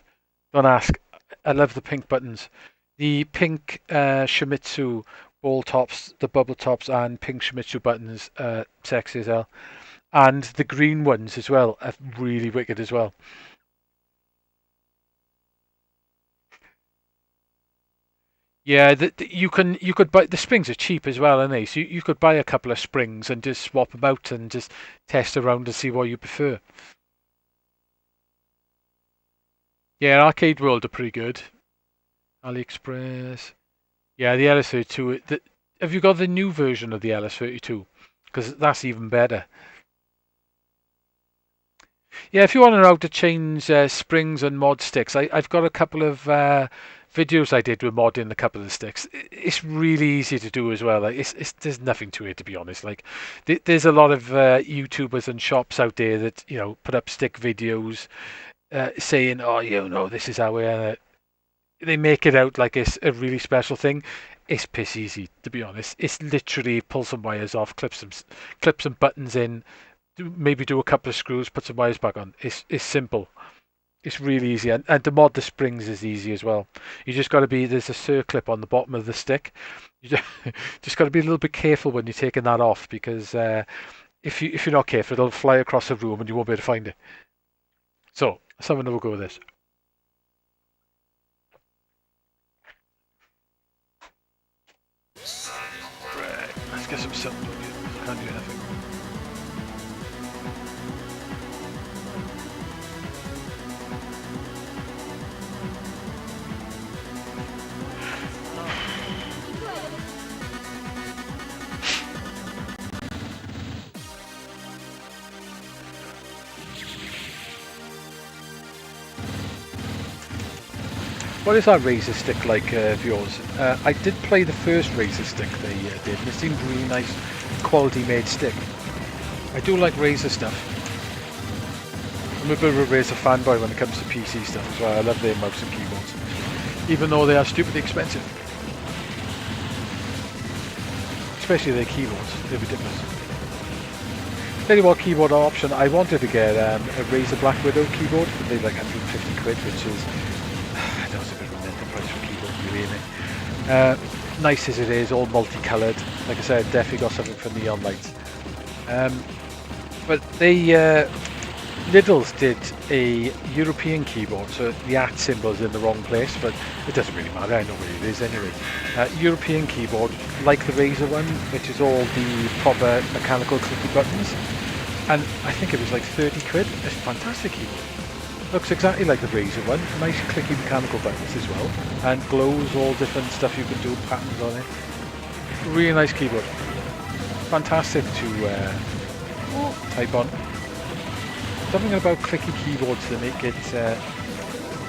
Don't ask. I love the pink buttons. The pink Shimizu ball tops, the bubble tops, and pink Shimizu buttons, sexy as hell. And the green ones as well are really wicked as well. Yeah, you could buy the springs are cheap as well, aren't they? So you could buy a couple of springs and just swap them out and just test around and see what you prefer. Yeah, Arcade World are pretty good. AliExpress. Yeah, the LS32. Have you got the new version of the LS32? Because that's even better. Yeah, if you want to know how to change springs and mod sticks, I've got a couple of videos I did with modding a couple of the sticks. It's really easy to do as well. Like, there's nothing to it, to be honest. Like there's a lot of YouTubers and shops out there that put up stick videos saying, "Oh, this is how they make it out like it's a really special thing." It's piss easy, to be honest. It's literally pull some wires off, clip some buttons in, maybe do a couple of screws, put some wires back on. It's simple. It's really easy, and to mod the springs is easy as well. You just got to there's a circlip on the bottom of the stick. You just got to be a little bit careful when you're taking that off, because if you're not careful, it'll fly across the room and you won't be able to find it. So let's have another go with this. Right, let's get some sound. Can't do anything. What is that Razor stick like of yours? I did play the first Razor stick they did, and it seemed really nice, quality made stick. I do like Razor stuff. I'm a bit of a Razor fanboy when it comes to PC stuff as well. I love their mouse and keyboards, even though they are stupidly expensive. Especially their keyboards, they're ridiculous. Tell you what keyboard option, I wanted to get a Razer Black Widow keyboard, but they're like 150 quid, which is, I know it's a bit of a mental price for keyboard, really. Nice as it is, all multicoloured. Like I said, definitely got something for neon lights. But Lidl's did a European keyboard, so the @ symbol is in the wrong place, but it doesn't really matter, I know where it is anyway. European keyboard, like the Razer one, which is all the proper mechanical clicky buttons, and I think it was like 30 quid. It's a fantastic keyboard. Looks exactly like the Razer one, nice clicky mechanical buttons as well, and glows, all different stuff you can do, patterns on it. Really nice keyboard. Fantastic to type on. Something about clicky keyboards that make it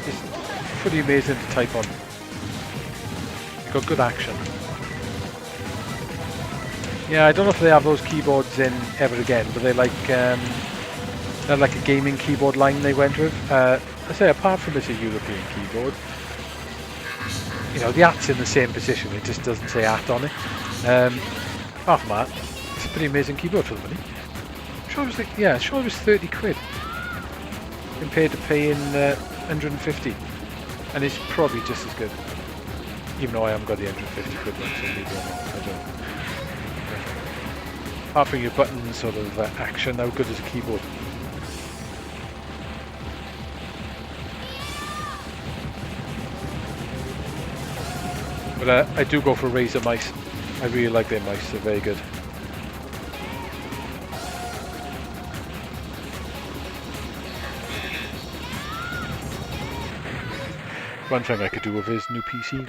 just pretty amazing to type on. You've got good action. Yeah, I don't know if they have those keyboards in ever again, but they're like a gaming keyboard line they went with. I say apart from it's a European keyboard, the @ in the same position. It just doesn't say @ on it. Apart from that, it's a pretty amazing keyboard for the money. Sure it was 30 quid compared to paying 150, and it's probably just as good, even though I haven't got the 150 quid one, so maybe I don't. Apart from your button sort of action, how good is a keyboard? But I do go for Razer mice. I really like their mice, they're very good. One thing I could do with his new PC.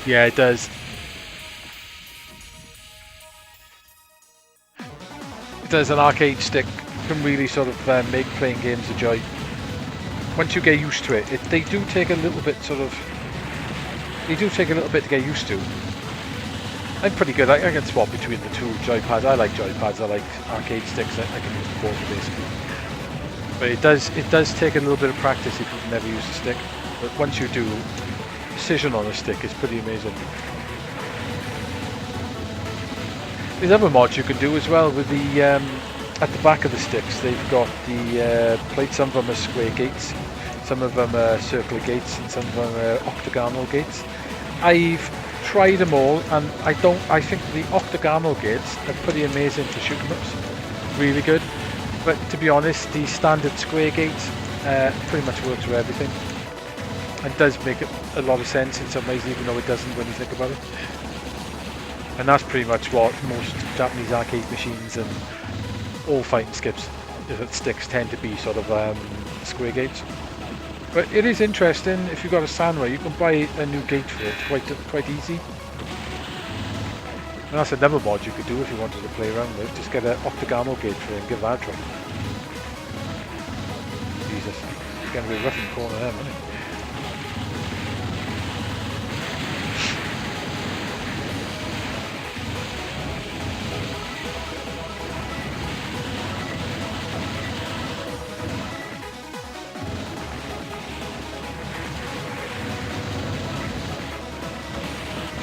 Yeah, it does. It does. An arcade stick can really sort of make playing games a joy. Once you get used to it, they do take a little bit they do take a little bit to get used to. I'm pretty good. I can swap between the two joypads. I like joypads. I like arcade sticks. I can use both basically. But it does take a little bit of practice if you've never used a stick. But once you do, precision on a stick is pretty amazing. There's other mods you can do as well with the at the back of the sticks. They've got the plates, some of them are square gates. Some of them are circular gates and some of them are octagonal gates. I've tried them all, and I think the octagonal gates are pretty amazing for shoot 'em ups. Really good. But to be honest, the standard square gate pretty much works for everything. And does make a lot of sense in some ways, even though it doesn't when you think about it. And that's pretty much what most Japanese arcade machines and all fighting skips, if it sticks, tend to be sort of square gates. But it is interesting. If you've got a Sanwa, you can buy a new gate for it. It's quite easy. And that's another mod you could do if you wanted to play around with. Just get an octagonal gate for it and give that a try. Jesus, it's going to be rough in the corner there, isn't it?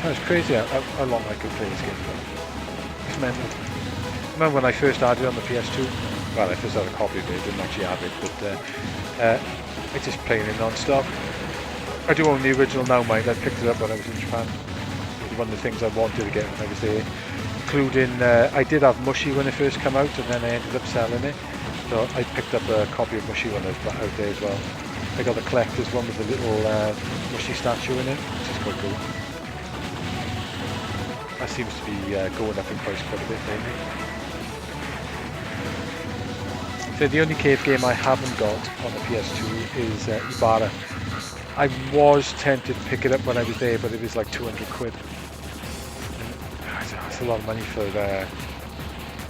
It's crazy how long I could play this game for. It's mental. I remember when I first started on the PS2, well, I first had a copy of it, I didn't actually have it, but I just playing it non-stop. I do own the original now, mind. I picked it up when I was in Japan. It was one of the things I wanted to get when I was there. Including, I did have Mushy when it first came out, and then I ended up selling it. So I picked up a copy of Mushy when I was out there as well. I got the collector's one with the little Mushy statue in it, which is quite cool. That seems to be going up in price quite a bit lately. So the only cave game I haven't got on the PS2 is Ibarra. I was tempted to pick it up when I was there, but it was like 200 quid. And that's a lot of money for a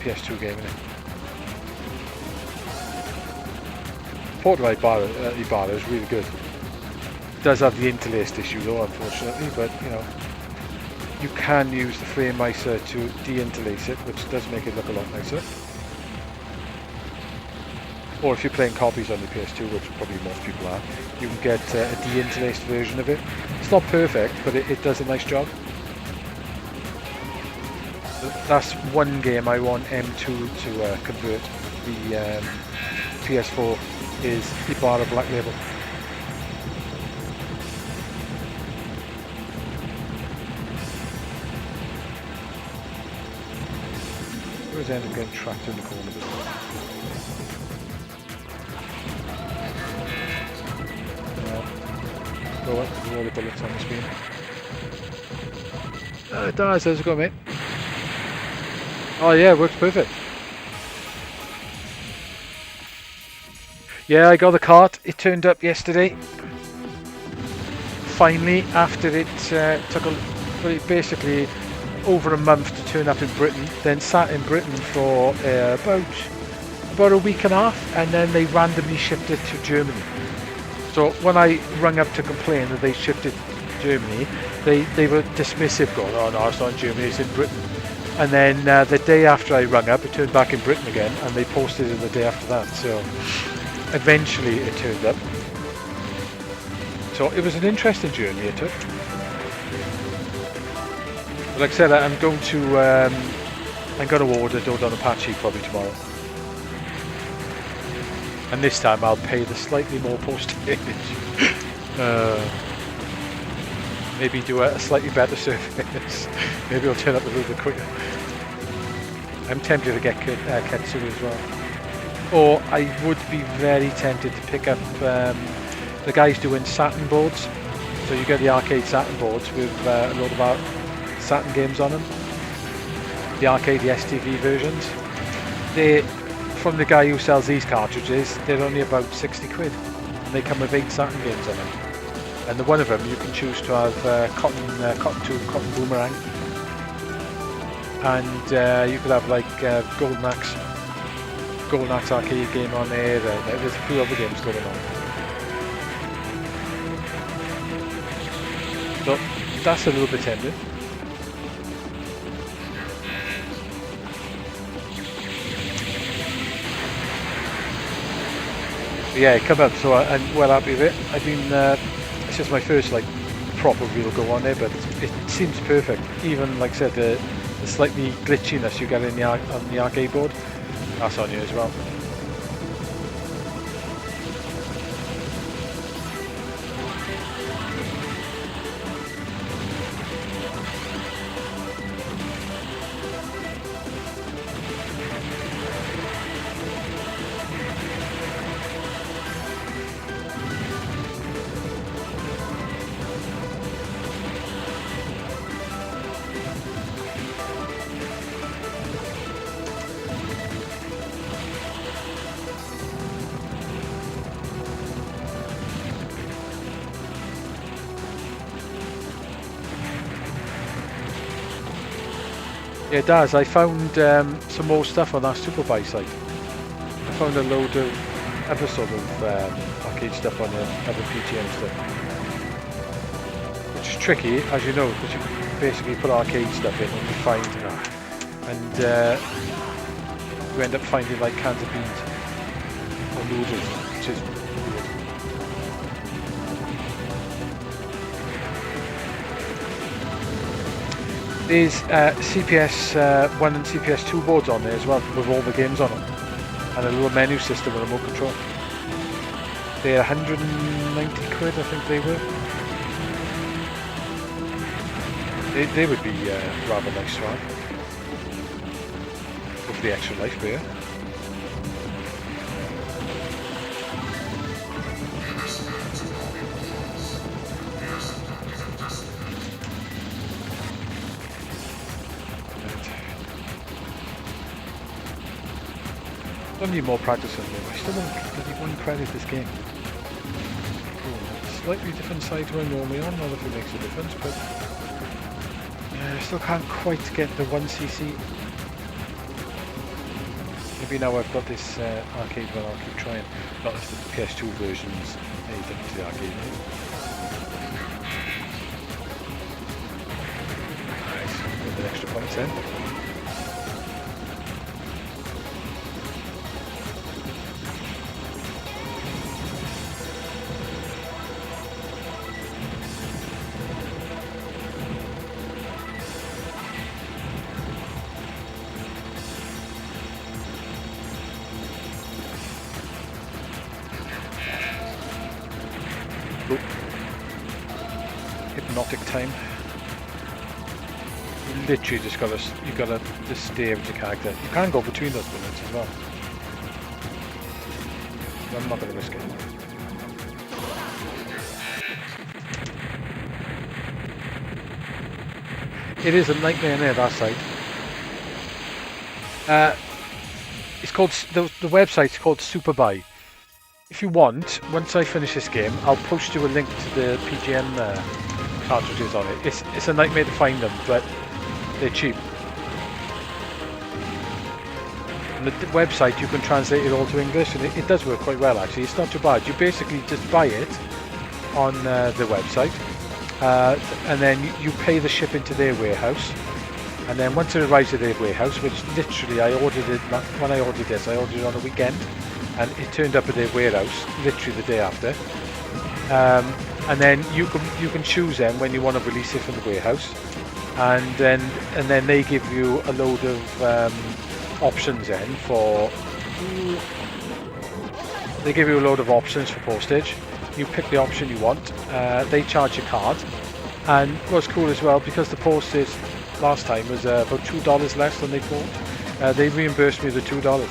PS2 game, isn't it? Port of Ibarra is really good. It does have the interlaced issue though, unfortunately, but you know, you can use the frame micer to de-interlace it, which does make it look a lot nicer. Or if you're playing copies on the PS2, which probably most people are, you can get a de-interlaced version of it. It's not perfect, but it does a nice job. That's one game I want M2 to convert. The PS4 is Ibarra Black Label. I end up getting trapped in the corner. Go up with all the bullets on the screen. It does, how's it going, mate? Oh yeah, it works perfect. Yeah, I got the cart. It turned up yesterday. Finally, after it took basically over a month to turn up in Britain, then sat in Britain for about a week and a half, and then they randomly shipped it to Germany. So when I rung up to complain that they shipped it to Germany, they were dismissive, going, "Oh no, it's not in Germany, it's in Britain." And then the day after I rung up, it turned back in Britain again, and they posted it the day after that. So eventually it turned up. So it was an interesting journey it took. Like I said, I'm going to order Dodon Apache probably tomorrow, and this time I'll pay the slightly more postage. Maybe do a slightly better service. Maybe I'll turn up a little bit quicker. I'm tempted to get Ketsuru as well, or I would be very tempted to pick up the guys doing Saturn boards. So you get the arcade Saturn boards with a lot of our Saturn games on them, the arcade, the STV versions. They, from the guy who sells these cartridges, they're only about 60 quid, and they come with 8 Saturn games on them. And the one of them you can choose to have Cotton Tube, Cotton Boomerang, and you could have like Golden Axe arcade game on there. There's a few other games going on. So that's a little bit tempting. Yeah, it came up, so I'm well happy with it. I've been, it's just my first like proper real go on there, but it seems perfect. Even like I said, the slightly glitchiness you get in on the arcade board, that's on you as well. Yeah, it does. I found some more stuff on that Superbuy site. I found a load of other sort of arcade stuff on the other PTM stuff. Which is tricky, as you know, because you basically put arcade stuff in and you find and you end up finding like cans of beans or noodles, which is weird. There's CPS 1 and CPS 2 boards on there as well with all the games on them, and a little menu system with a remote control. They're 190 quid, I think they were. They would be rather nice to have. With the extra life beer. Don't need more practice on them. I still want one credit this game. Cool. Slightly different side to where I'm normally on, not if it makes a difference, but I still can't quite get the 1cc. Maybe now I've got this arcade one, I'll keep trying. Not if the PS2 version's any different to the arcade. Nice, got the extra points in. Hypnotic time. You literally just gotta just stay with your character. You can go between those bullets as well. I'm not gonna risk it. It is a nightmare in there, that side. It's called the website's called Superbuy. If you want, once I finish this game, I'll post you a link to the PGM cartridges on it. It's a nightmare to find them, but they're cheap. On the website, you can translate it all to English, and it does work quite well actually. It's not too bad. You basically just buy it on the website, and then you pay the shipping to their warehouse. And then once it arrives at their warehouse, which literally I ordered it when I ordered this, I ordered it on a weekend. And it turned up at their warehouse literally the day after, and then you can choose them when you want to release it from the warehouse, and then they give you a load of options then for postage. You pick the option you want. They charge your card, and what's cool as well, because the postage last time was about $2 less than they thought, they reimbursed me the $2.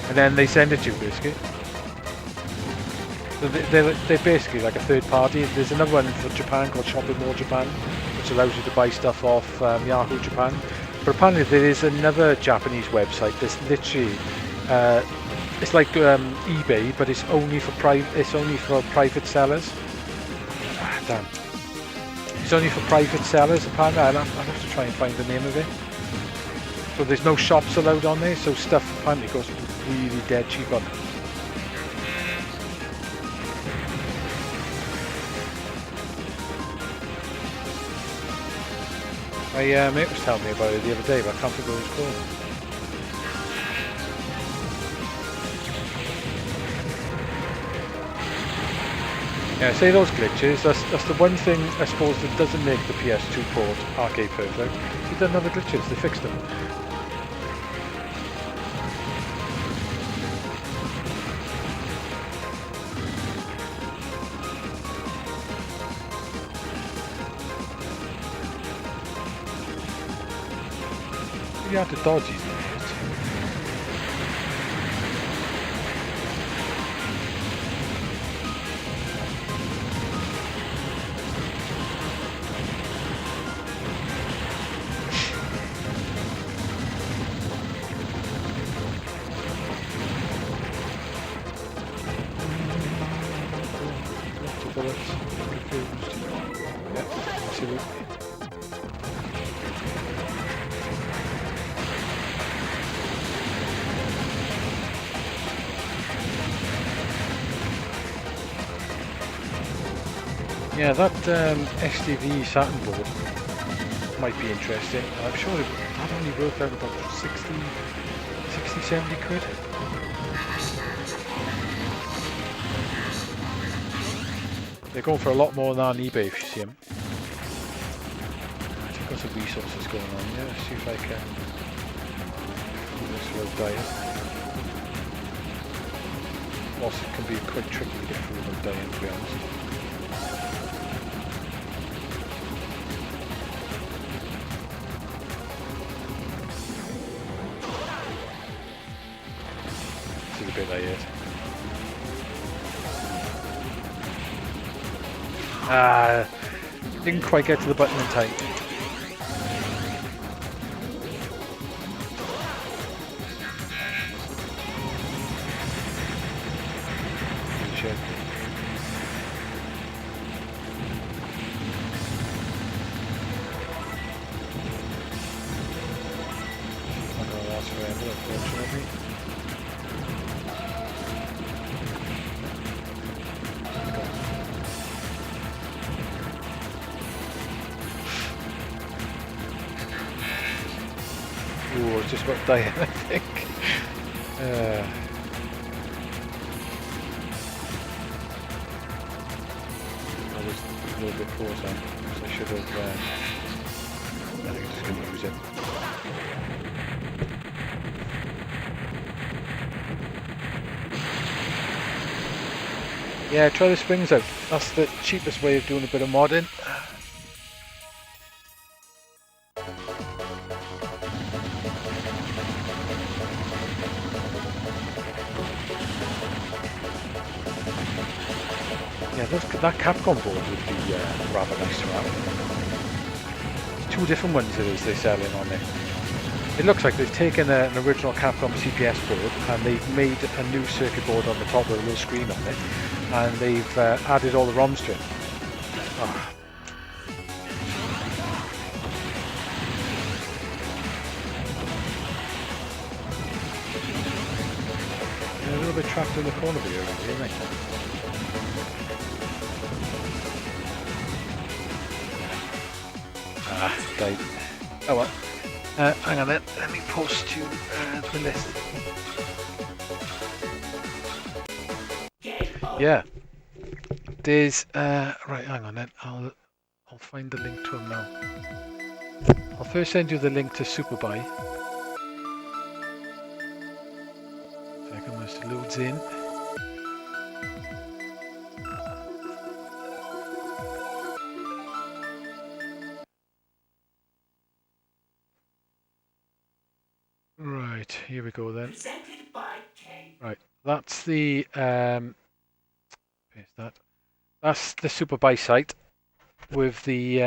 And then they send it to you basically. So they're basically like a third party. There's another one for Japan called Shopping Mall Japan, which allows you to buy stuff off Yahoo Japan. But apparently there is another Japanese website that's literally it's like eBay, but it's only for private sellers. Ah, damn. It's only for private sellers apparently. I'll have to try and find the name of it. So there's no shops allowed on there, so stuff apparently goes really dead cheap on it. My mate was telling me about it the other day, but I can't think what it was called. Yeah, say those glitches, that's the one thing I suppose that doesn't make the PS2 port arcade perfect. You've done other glitches, they fixed them. You have to dodge these things. Lots of bullets. Confused. Yeah, absolutely. Yeah, that STV Saturn board might be interesting. I'm sure that only worked out about 60, 70 quid. They're going for a lot more than on eBay if you see them. I've got some resources going on here. Let's see if I can do this without dying. Whilst it can be quite tricky to get through without dying, to be honest. This is a bit I hit. Didn't quite get to the button in time. Shit. Not gonna last forever, unfortunately. Ooh, it's just about dying, I think. I was a little bit close on, so I should have. I think I'm just going to use it. Yeah, try the springs out. That's the cheapest way of doing a bit of modding. Yeah, that Capcom board would be rather nice to have. There's two different ones they're selling on it. It looks like they've taken an original Capcom CPS board and they've made a new circuit board on the top with a little screen on it, and they've added all the ROMs to it. Oh. You're a little bit trapped in the corner here, isn't it? Died. Oh well. Hang on then, let me post to the list. Yeah. There's right, hang on then. I'll find the link to him now. I'll first send you the link to Superbuy. Second, this loads in. Right, here we go then. Right, that's the that's the Superbuy site with the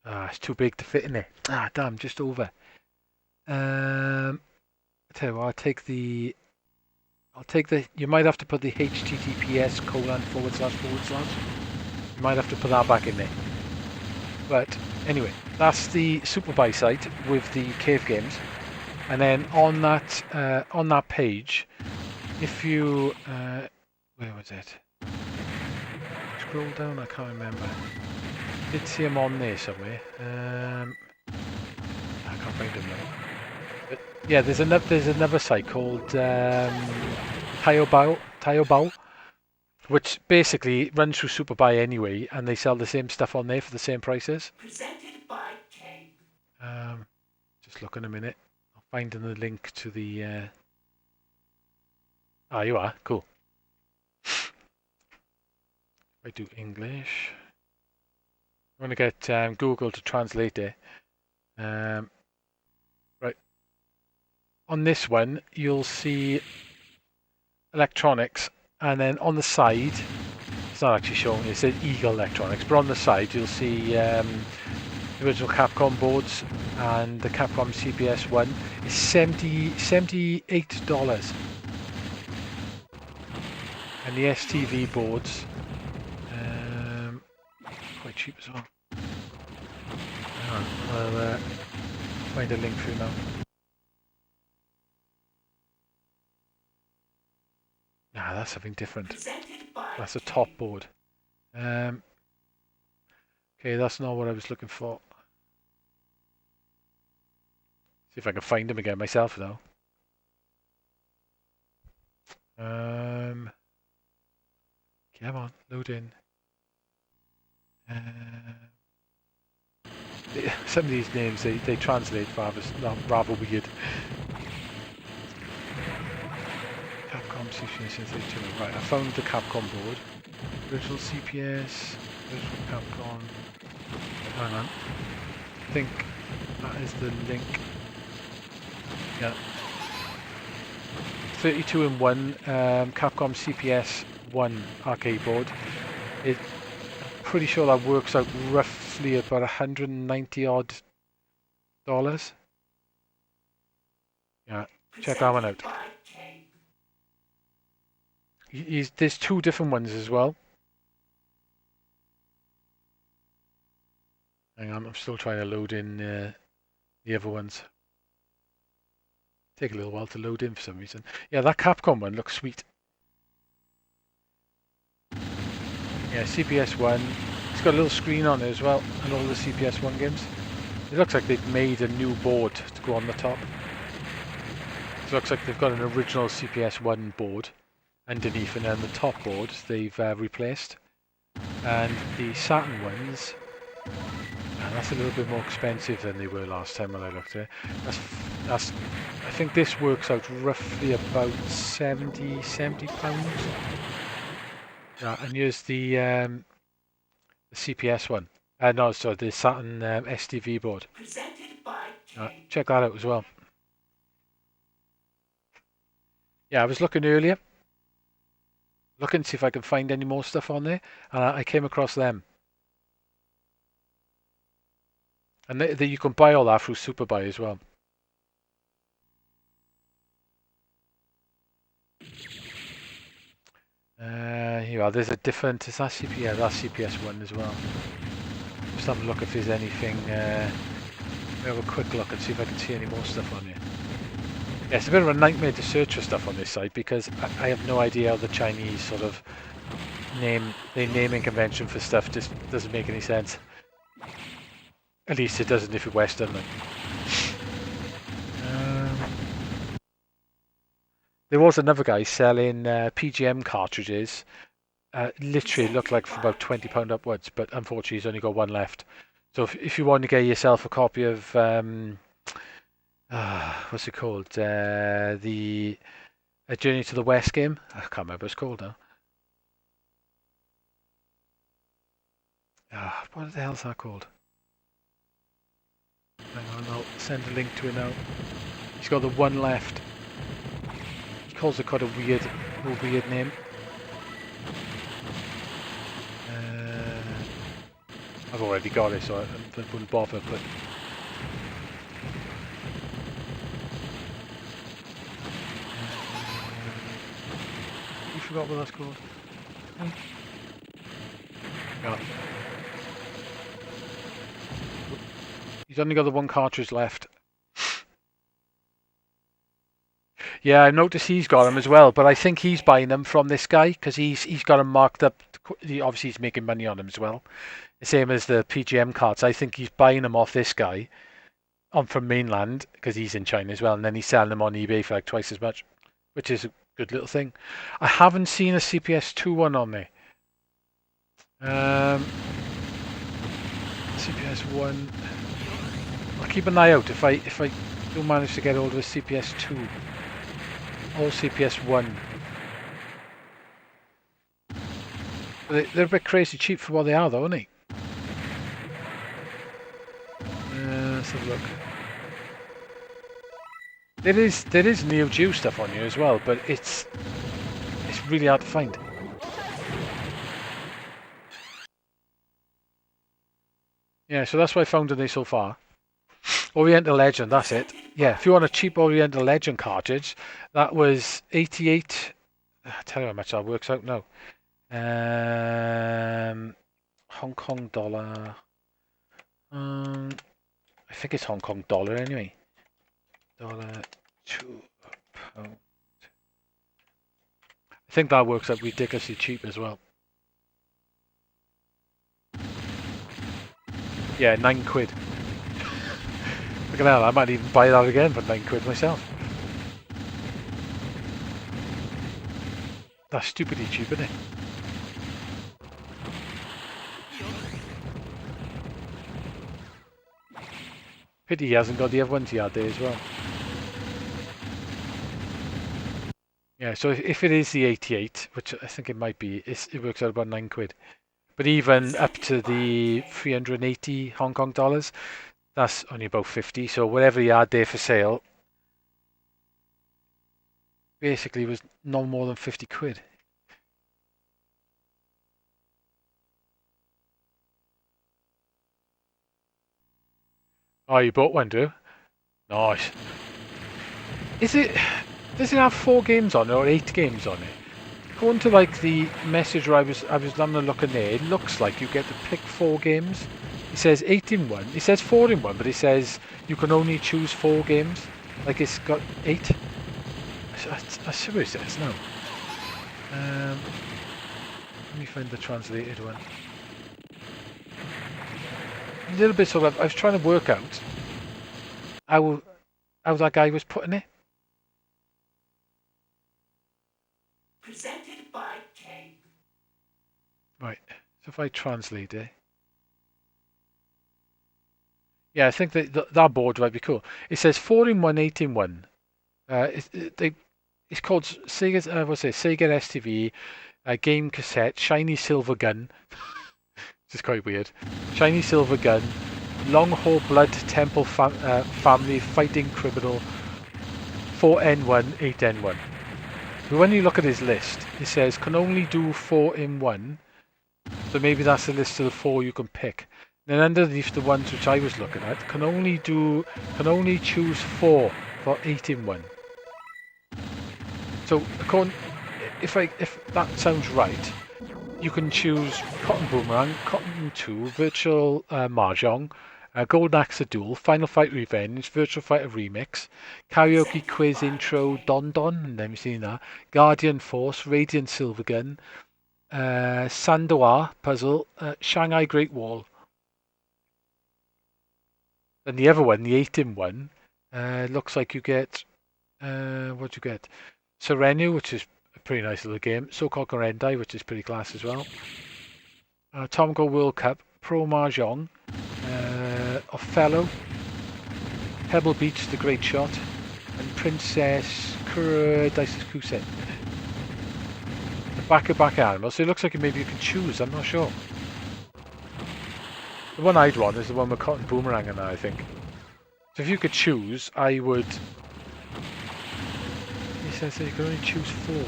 it's too big to fit in there. Ah, damn, just over. I tell you what, I'll take the. You might have to put the https://. You might have to put that back in there. But anyway, that's the Superbuy site with the cave games, and then on that page, if you where was it? Scroll down, I can't remember. I did see them on there somewhere. I can't find them now. But yeah, there's another site called Taobao, which basically runs through Superbuy anyway, and they sell the same stuff on there for the same prices.
Presented by Kane.
Just look in a minute. I'll find the link to the. You are cool. I do English. I'm going to get Google to translate it. Right. On this one, you'll see electronics, and then on the side, it's not actually showing, it says Eagle Electronics, but on the side you'll see original Capcom boards, and the Capcom CPS one is $78. And the STV boards, quite cheap as well. Hang on, I'll find a link for you now. That's something different.
Presented
That's a top board. Okay, that's not what I was looking for. See if I can find him again myself though. Come on, load in. Some of these names they translate rather weird. Capcom CPS. Right, I found the Capcom board. Virtual CPS, Virtual Capcom. Hang on. I think that is the link. Yeah. 32 in 1 Capcom CPS 1 arcade board. I'm pretty sure that works out roughly about $190 odd. Yeah, check that one out. There's two different ones as well. Hang on, I'm still trying to load in the other ones. Take a little while to load in for some reason. Yeah, that Capcom one looks sweet. Yeah, CPS 1. It's got a little screen on it as well, and all the CPS 1 games. It looks like they've made a new board to go on the top. It looks like they've got an original CPS 1 board underneath, and then the top board they've replaced. And the Saturn ones, that's a little bit more expensive than they were last time when I looked at it. That's I think this works out roughly about 70 pounds. Yeah, and here's the CPS one. No, sorry, the Saturn STV board. Check that out as well. Yeah, I was looking earlier, looking to see if I could find any more stuff on there, and I came across them. And you can buy all that through Superbuy as well. Here you are. There's a different. Is that CPS? Yeah, that's CPS 1 as well. Just have a look if there's anything. Have a quick look and see if I can see any more stuff on here. Yeah, it's a bit of a nightmare to search for stuff on this site because I have no idea how the Chinese sort of naming convention for stuff just doesn't make any sense. At least it doesn't if you're Western. Like. There was another guy selling PGM cartridges. Literally looked like for about £20 upwards, but unfortunately he's only got one left. So if you want to get yourself a copy of what's it called? The A Journey to the West game. I can't remember what it's called now. What the hell's that called? Hang on, I'll send a link to it now. He's got the one left. He calls it quite a weird name. I've already got it, so I wouldn't bother, but... You forgot what that's called? No. He's only got the one cartridge left. Yeah, I noticed he's got them as well, but I think he's buying them from this guy because he's got them marked up. Obviously, he's making money on them as well. The same as the PGM cards. I think he's buying them off this guy from mainland because he's in China as well, and then he's selling them on eBay for like twice as much, which is a good little thing. I haven't seen a CPS 2 one on there. CPS 1. I'll keep an eye out if I do manage to get hold of a CPS 2 or CPS 1. They're a bit crazy cheap for what they are, though, aren't they? Let's have a look. There is Neo Geo stuff on here as well, but it's really hard to find. Yeah, so that's what I found on there so far. Oriental Legend, that's it. Yeah, if you want a cheap Oriental Legend cartridge, that was 88. I'll tell you how much that works out now. Hong Kong dollar. I think it's Hong Kong dollar anyway. $2. I think that works out ridiculously cheap as well. Yeah, £9. Look at that, I might even buy that again for £9 myself. That's stupidly cheap, isn't it? Pity he hasn't got the other ones he had there as well. Yeah, so if it is the 88, which I think it might be, it works out about £9. But even up to the 380 Hong Kong dollars, that's only about 50. So whatever he had there for sale, basically was no more than £50. Oh, you bought one, do you? Nice. Does it have 4 games on it or 8 games on it? Going to like the message where I was having a look in there, it looks like you get to pick 4 games. It says 8 in 1. It says 4 in 1, but it says you can only choose 4 games. Like it's got 8. I see what it says now. Let me find the translated one. A little bit sort of, I was trying to work out how that guy was putting it.
Presented by Kane.
Right, so if I translate it. Yeah, I think that board might be cool. It says 4 in 1, 8 in 1. It's called Sega, Sega STV, game cassette, shiny silver gun. This is quite weird. Shiny silver gun, long haul blood temple family fighting criminal, 4N1, 8N1. But when you look at his list, it says can only do 4 in 1. So maybe that's the list of the 4 you can pick. Then underneath the ones which I was looking at, can only choose 4 for 8 in 1. So if that sounds right, you can choose Cotton Boomerang, Cotton 2, Virtual Mahjong, Golden Axe Duel, Final Fight Revenge, Virtual Fighter Remix, Karaoke Quiz Intro, Don Don, never seen that, Guardian Force, Radiant Silvergun, Sandoa Puzzle, Shanghai Great Wall. And the other one, the 8 in 1, looks like you get, what do you get? Serenu, which is a pretty nice little game. So-called Corendai, which is pretty class as well. Tomico World Cup, Pro Mahjong, Othello, Pebble Beach, The Great Shot, and Princess Dices Kusen. The back animals. So it looks like maybe you can choose. I'm not sure. The one I'd want is the one with Cotton Boomerang in there, I think. So if you could choose, I would. He says you can only choose 4. You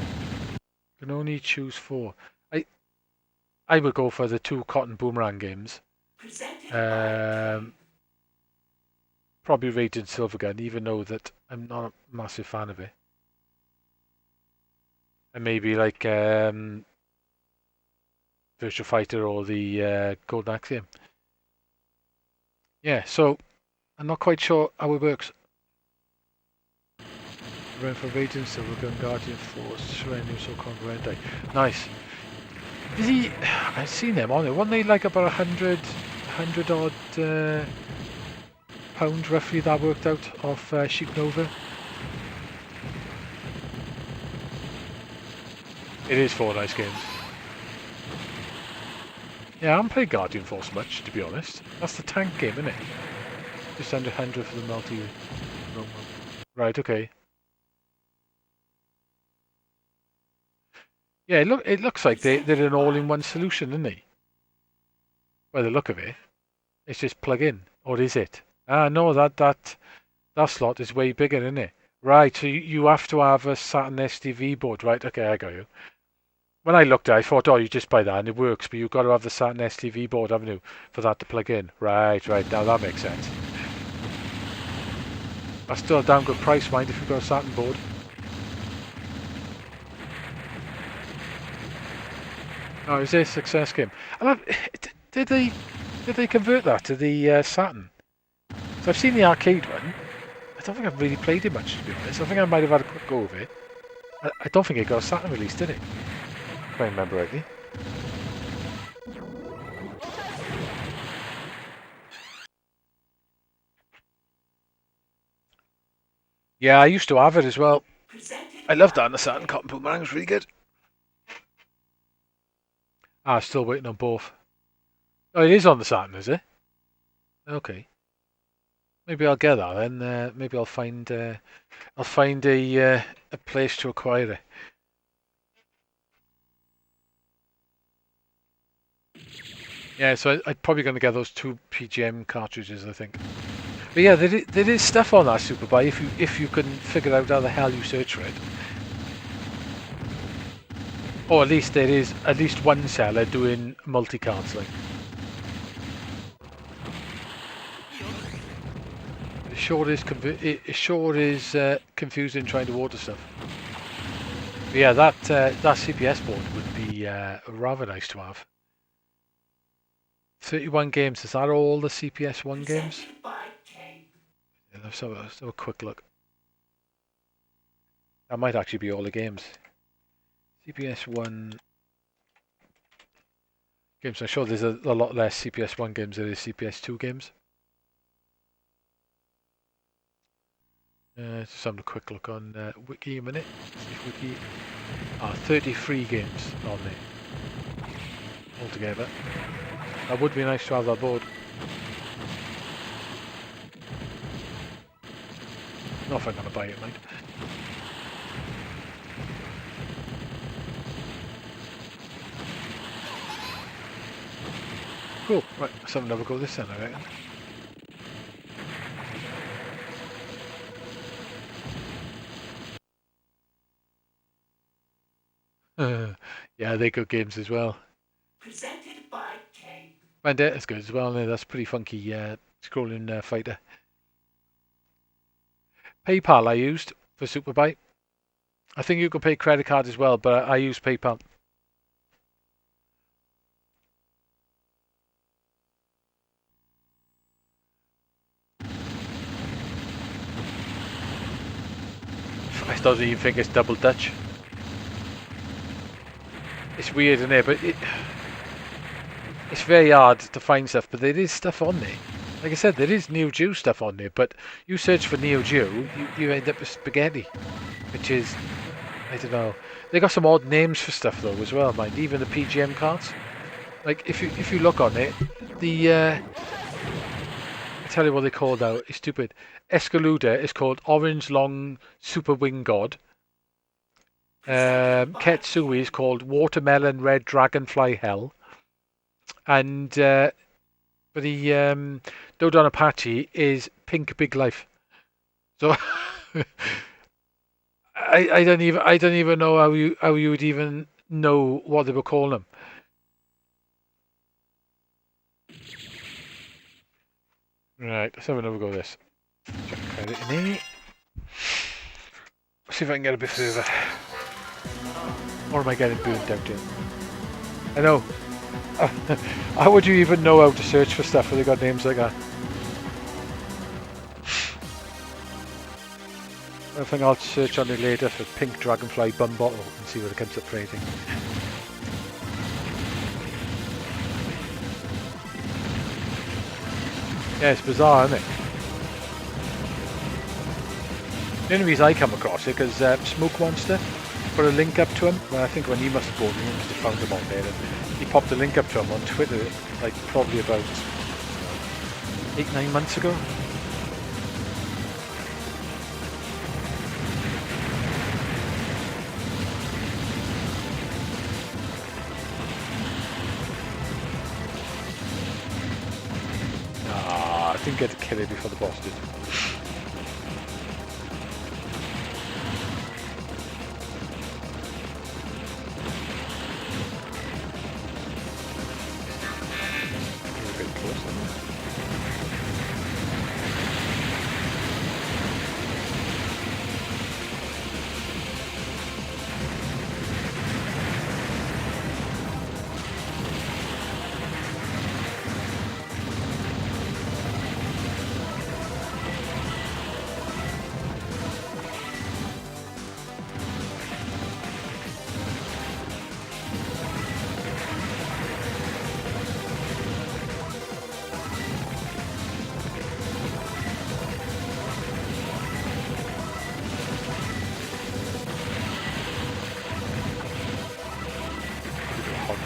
can only choose 4. I would go for the 2 Cotton Boomerang games. Probably Radiant Silvergun, even though that I'm not a massive fan of it. And maybe like Virtual Fighter or the Golden Axe game. Yeah, so I'm not quite sure how it works. Run for Radiant Silvergun, Guardian Force, Serenu, So-called Corendai. Nice. Is he? I've seen them on it. Weren't they like about 100 odd pound roughly that worked out of Sheep Nova? It is 4 nice games. Yeah, I haven't played Guardian Force much, to be honest. That's the tank game, isn't it? Just under 100 for the multi. Right, okay. Yeah, it looks like they're an all-in-one solution, isn't they? By the look of it, it's just plug in, or is it? Ah, no, that slot is way bigger, isn't it? Right, so you have to have a Saturn STV board, right? Okay, I got you. When I looked at it, I thought, oh, you just buy that and it works, but you've got to have the Saturn STV board, haven't you, for that to plug in? Right, now that makes sense. That's still a damn good price, mind, if you've got a Saturn board. Oh, is this a success game? And did they convert that to the Saturn? So I've seen the arcade one. I don't think I've really played it much, to be honest. I think I might have had a quick go of it.
I don't think it got a Saturn release, did it? If I remember rightly. Yeah, I used to have it as well. I loved that on the Saturn. Cotton Boomerang was really good. Still waiting on both. Oh, it is on the Saturn, is it? Okay. Maybe I'll get that then. Maybe I'll find a place to acquire it. Yeah, so I'm probably going to get those 2 PGM cartridges, I think. But yeah, there is stuff on that Superbuy if you can figure out how the hell you search for it. Or at least there is at least one seller doing multi-cards like. It sure is confusing trying to order stuff. But yeah, that CPS board would be rather nice to have. 31 games. Is that all the CPS 1 games? Yeah, let's have a quick look. That might actually be all the games. CPS 1 games. I'm sure there's a lot less CPS 1 games than there is CPS 2 games. Just having a quick look on Wiki a minute. See if Wiki. 33 games on there altogether. That would be nice to have that board. Not if I'm going to buy it, mind. Cool. Right, let's have another go this then, I reckon. Yeah, they're good games as well.
Presented by Kane.
Vendetta's good as well. That's pretty funky scrolling fighter. PayPal I used for Superbuy. I think you can pay credit card as well, but I use PayPal. I don't even think it's double Dutch. It's weird, isn't it? But it's very hard to find stuff, but there is stuff on there. Like I said, there is Neo Geo stuff on there, but you search for Neo Geo, you end up with spaghetti, which is, I don't know. They got some odd names for stuff though as well, mind. Even the PGM cards. Like if you look on it, I tell you what they call now. It's stupid. ESPgaluda is called Orange Long Super Wing God. Ketsui is called Watermelon Red Dragonfly Hell. And but the Dodon Apache is Pink Big Life. So I don't even know how you would even know what they were calling them. Right, let's have another go at this. Check credit in here. See if I can get a bit further. Or am I getting burnt out here? I know. How would you even know how to search for stuff when they got names like that? I think I'll search on it later for Pink Dragonfly Bum Bottle and see what it comes up for anything. Yeah, it's bizarre, isn't it? The only reason I come across it because Smoke Monster put a link up to him. Well, I think when he must have bought it, he must have found him on there. And he popped a link up to him on Twitter, like probably about 8-9 months ago. I didn't get to kill it before the boss did.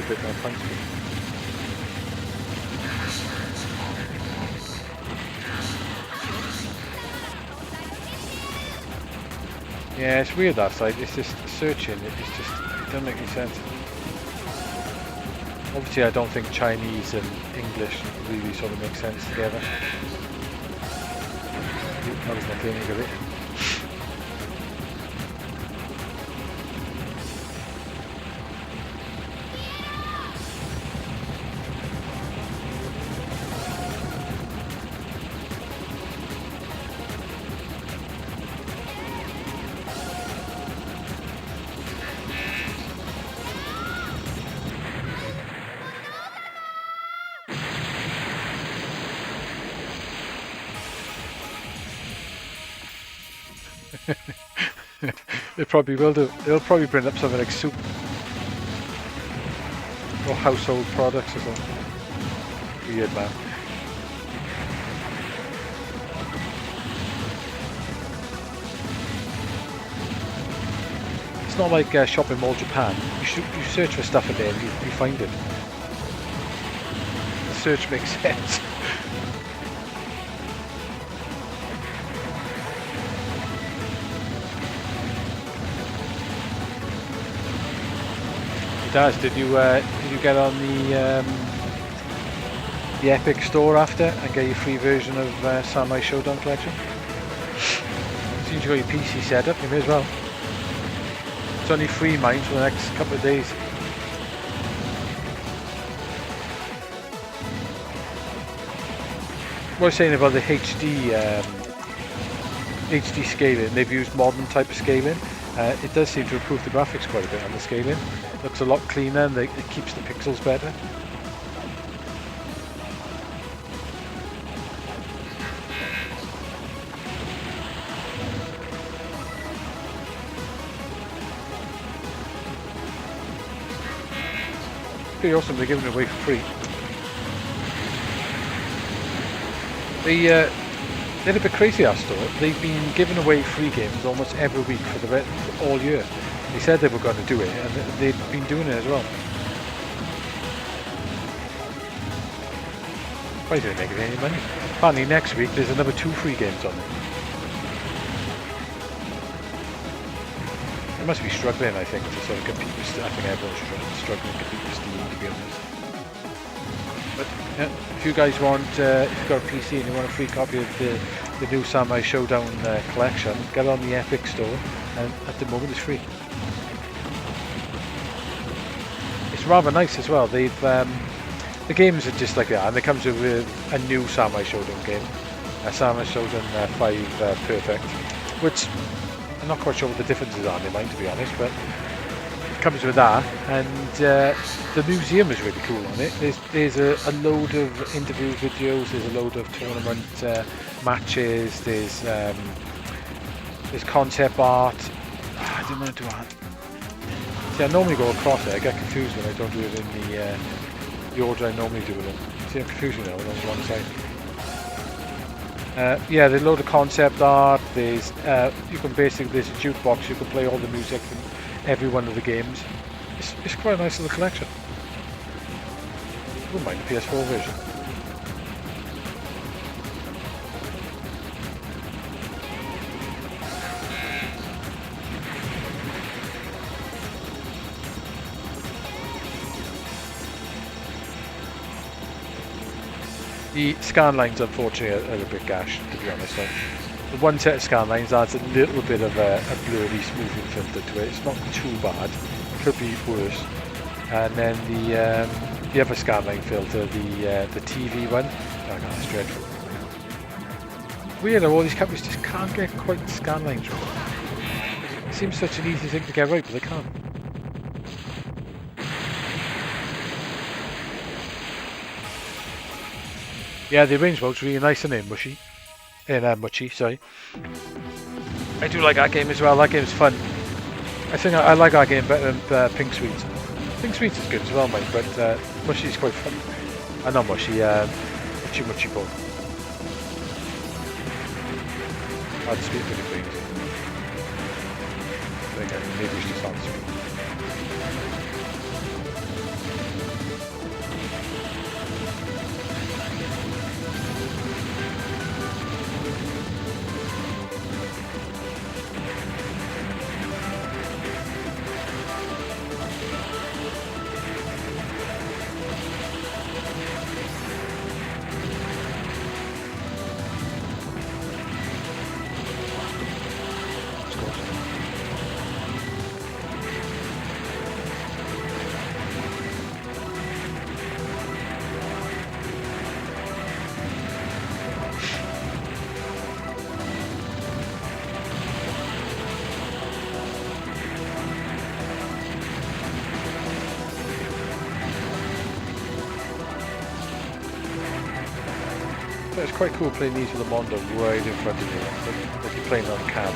a bit more points. Yeah, it's weird that side. It's just searching. It doesn't make any sense. Obviously, I don't think Chinese and English really sort of make sense together. That was my clinic of it. They probably will do. They'll probably bring up something like soup or household products or something. Weird, man. It's not like Shopping Mall Japan. You search for stuff in there and you find it. The search makes sense. Daz, did you get on the Epic store after and get your free version of Samurai Showdown collection? As soon as you got your PC set up, you may as well. It's only free mine for the next couple of days. What I was saying about the HD scaling, they've used modern type of scaling. It does seem to improve the graphics quite a bit on the scaling. Looks a lot cleaner and it keeps the pixels better. Pretty awesome, they're giving it away for free. They're a bit crazy, our store. They've been giving away free games almost every week for all year. They said they were going to do it, and they've been doing it as well. Why didn't they make any money? Apparently next week there's another 2 free games on it. They must be struggling, I think, to sort of compete with. I think everyone's struggling to compete with Steam, to be honest. But yeah, if you guys want, if you've got a PC and you want a free copy of the new Samurai Showdown collection, get it on the Epic store, and at the moment it's free. It's rather nice as well. They've the games are just like that, and it comes with a new Samurai Showdown game, a Samurai Showdown 5 Perfect, which I'm not quite sure what the differences are in mine, to be honest, but it comes with that, and the museum is really cool on it. There's a load of interview videos, there's a load of tournament matches, there's concept art. I didn't want to do art. See, I normally go across it. I get confused when I don't do it in the order I normally do it in. See, I'm confused now, on one side. Yeah, there's a load of concept art. There's there's a jukebox. You can play all the music from every one of the games. It's quite a nice little collection. I wouldn't mind the PS4 version. The scan lines, unfortunately, are a bit gashed, to be honest. So the one set of scan lines adds a little bit of a blurry smoothing filter to it. It's not too bad. It could be worse. And then the other scan line filter, the TV one, oh god, that's dreadful. Weird how all these companies just can't get quite the scan lines right. It seems such an easy thing to get right, but they can't. Yeah, the arranged mode's really nice, isn't it? Mushy, sorry. I do like that game as well. That game's fun. I think I like that game better than Pink Sweets. Pink Sweets is good as well, mate, but Mushy is quite fun. Not Mushy, Mushy Ball. I'd speak pretty please. I think maybe we should start to speak. But it's quite cool playing these with the Mondo right in front of you, like you're playing on cam.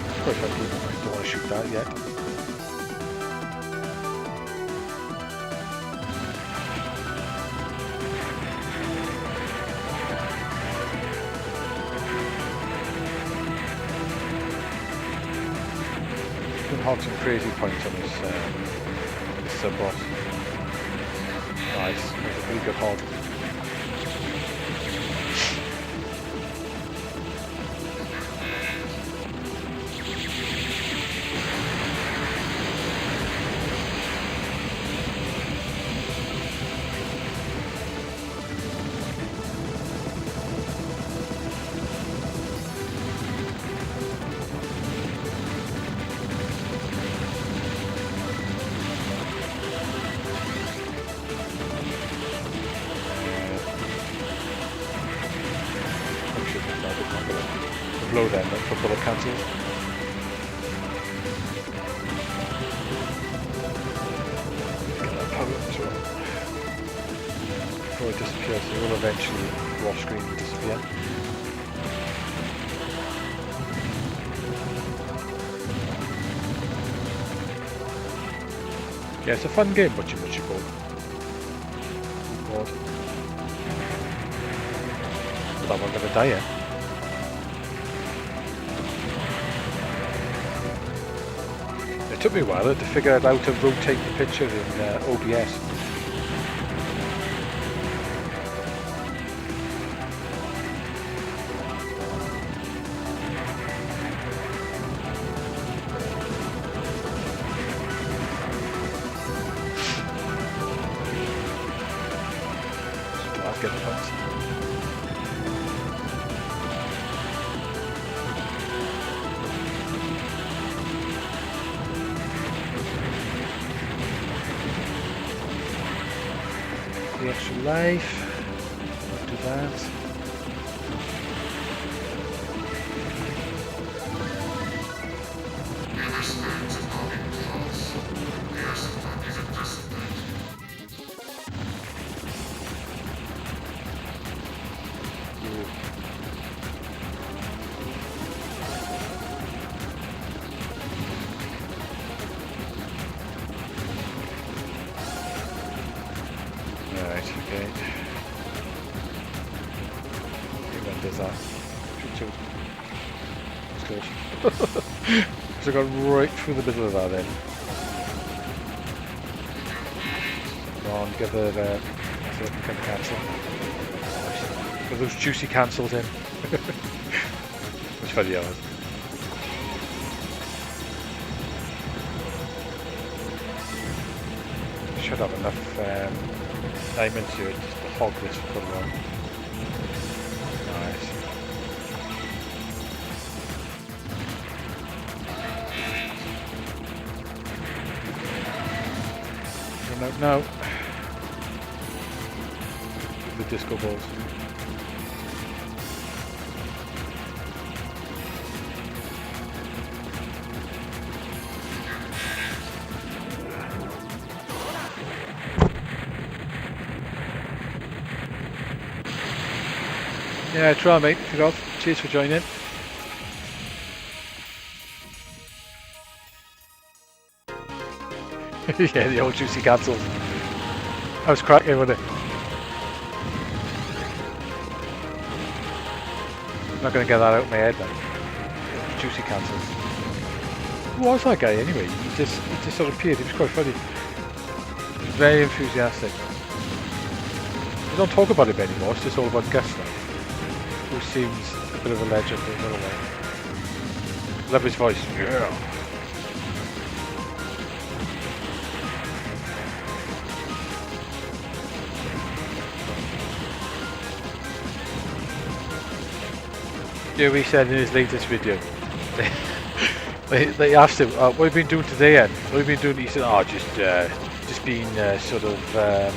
It's quite funky. I don't want to shoot that yet. Can hog some crazy points on this sub-boss. Nice, that's a pretty good hog. Blow them for bullet cancels. Get that power as well. Before it disappears, it will eventually wash screen and disappear. Yeah, it's a fun game watching what you call. God. That one gonna die, eh? It took me a while to figure out how to rotate the picture in OBS. So I'll get the points. The extra life, not too bad. Right, okay. When does that? It's good. So I got right through the middle of that then. Come on, get the kind of cancel. Get those juicy cancels in. It's funny hours. Should have enough diamonds here just to hog this for a while. Nice. No. The disco balls. Yeah, try mate, if you're off. Cheers for joining. Yeah, the old juicy cancels. I was cracking with it. I'm not going to get that out of my head now. Juicy cancels. Who was that guy anyway? He just sort of appeared. He was quite funny. He was very enthusiastic. We don't talk about him anymore. It's just all about Gus now. Who seems a bit of a legend in another way. Love his voice. Yeah. Joey said in his latest video, they asked him, what have you been doing today, Ed? What have you been doing? He said, oh, just been sort of, hang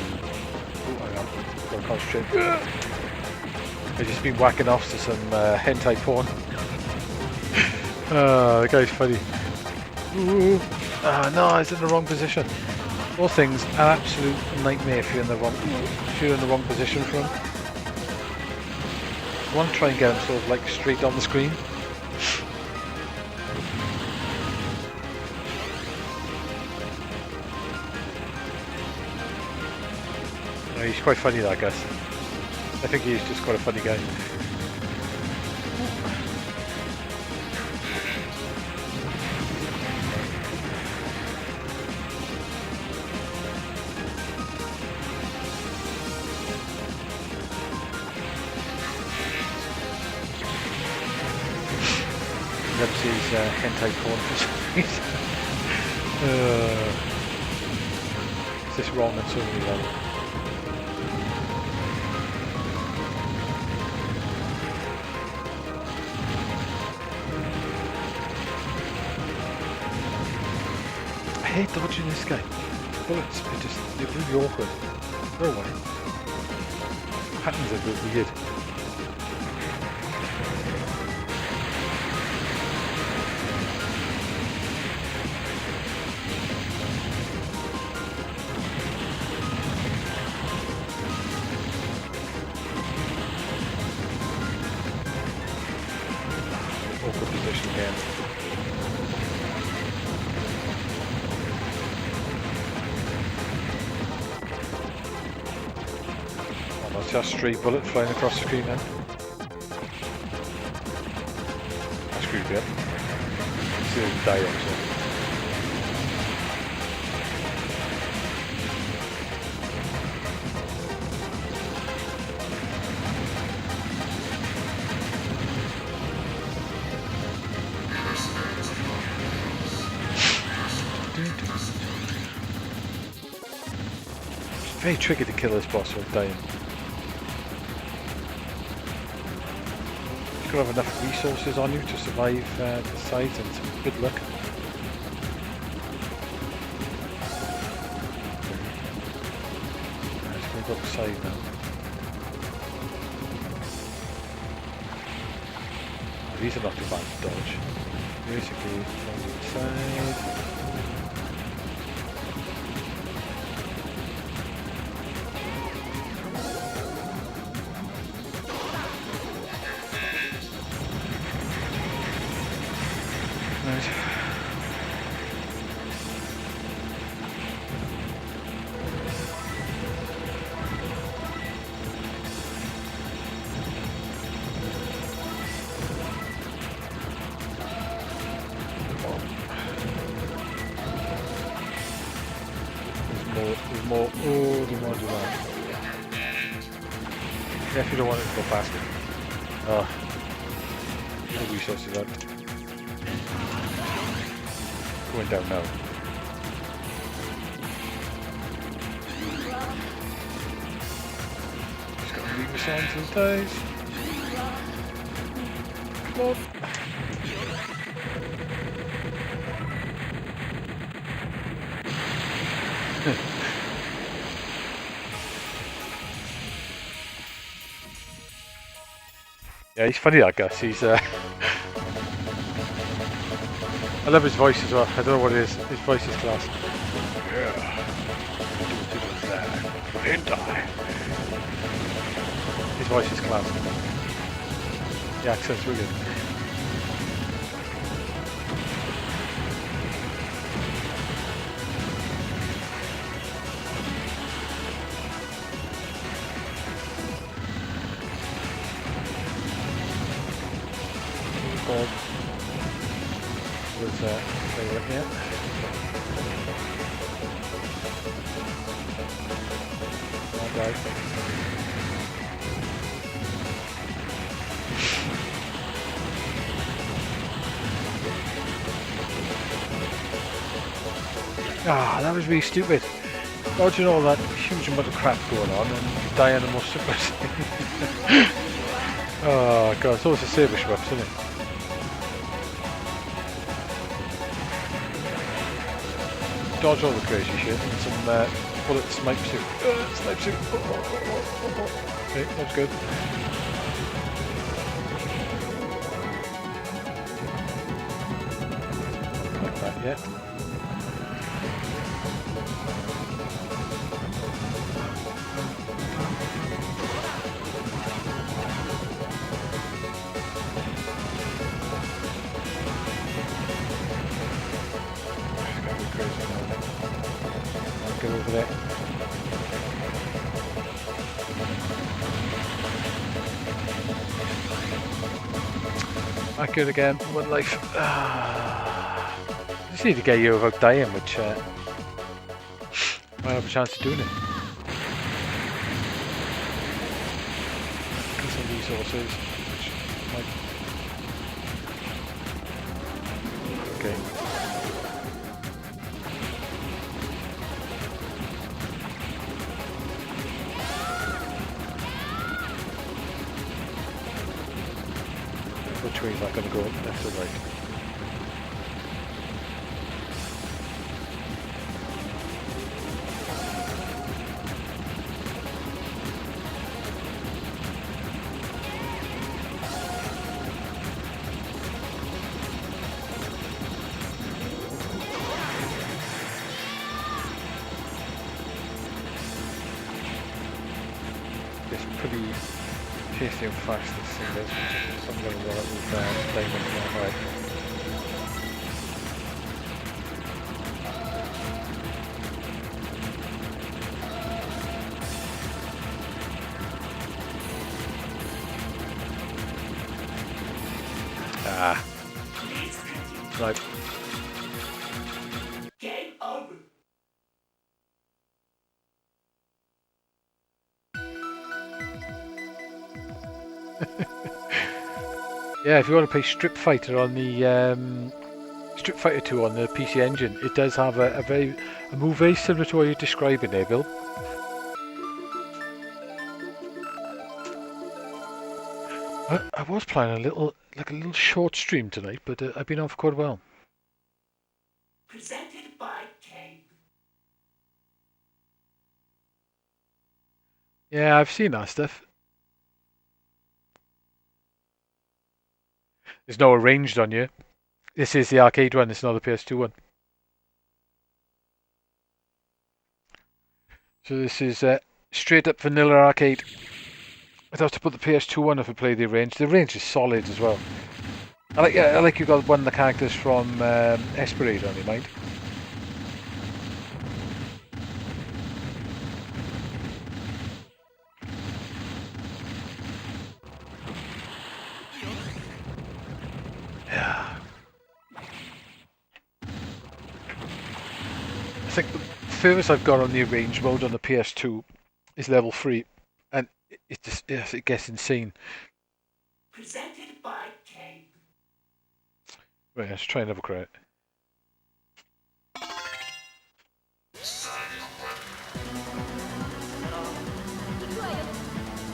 on, gotta concentrate. I've just been whacking off to some hentai porn. The guy's funny. Ooh. No, it's in the wrong position. All things, an absolute nightmare if you're in the wrong position for him. want to try and get him sort of like straight on the screen. He's quite funny, that Gus. I think he's just quite a funny guy. Loves his hentai porn for some reason. Is this wrong on so many levels? I hate dodging this guy. Bullets, they're really awkward. Go away. Patterns are a bit weird. Awkward position again. Almost just straight bullet flying across the screen then. I screwed it up. See him die also. It's very tricky to kill this boss without dying. You've got to have enough resources on you to survive the sides and some good luck. I'm just going to go upside now. Oh, these are not too bad to dodge. Basically, on the side. Right. There's more. Oh, there's more to that. Definitely don't want it to go faster. Oh, no resources out. Going down now. Just gotta leave this on till it dies. Come on. Yeah, he's funny, that Gus. He's I love his voice as well. I don't know what it is. His voice is class. Yeah. His voice is class. The accent's really good. Was right here. Oh, guys. Ah, that was really stupid. Dodging all that huge amount of crap going on and dying the most stupid. Oh god, it's always a saber shmups, isn't it? Dodge all the crazy shit and some bullet snipe suit. Snipe suit. Okay, that's good. Not like that yet. over there. Back good again, 1 life. Just need to get you without dying, which I have a chance of doing it. Get some resources, which might... Okay. Which way is that going to go? Left or right? It's pretty tasty and fast, this thing is. So I'm going to roll it with diamond on my head. Ah. Right.
Game over.
Yeah, if you want to play Strip Fighter on the Strip Fighter 2 on the PC Engine, it does have a move very similar to what you're describing there, Bill. I was planning a little short stream tonight, but I've been on for quite a while.
Presented by Kane.
Yeah, I've seen that stuff. There's no arranged on you. This is the arcade one, it's not the PS2 one. So this is straight up vanilla arcade. I'd have to put the PS2 one if I play the range. The range is solid as well. I like you got one of the characters from ESPgaluda on your mind. Yeah. I think the furthest I've got on the arrange mode on the PS2 is level 3, and it just it gets insane.
Presented by Kane.
Right, let's try another credit.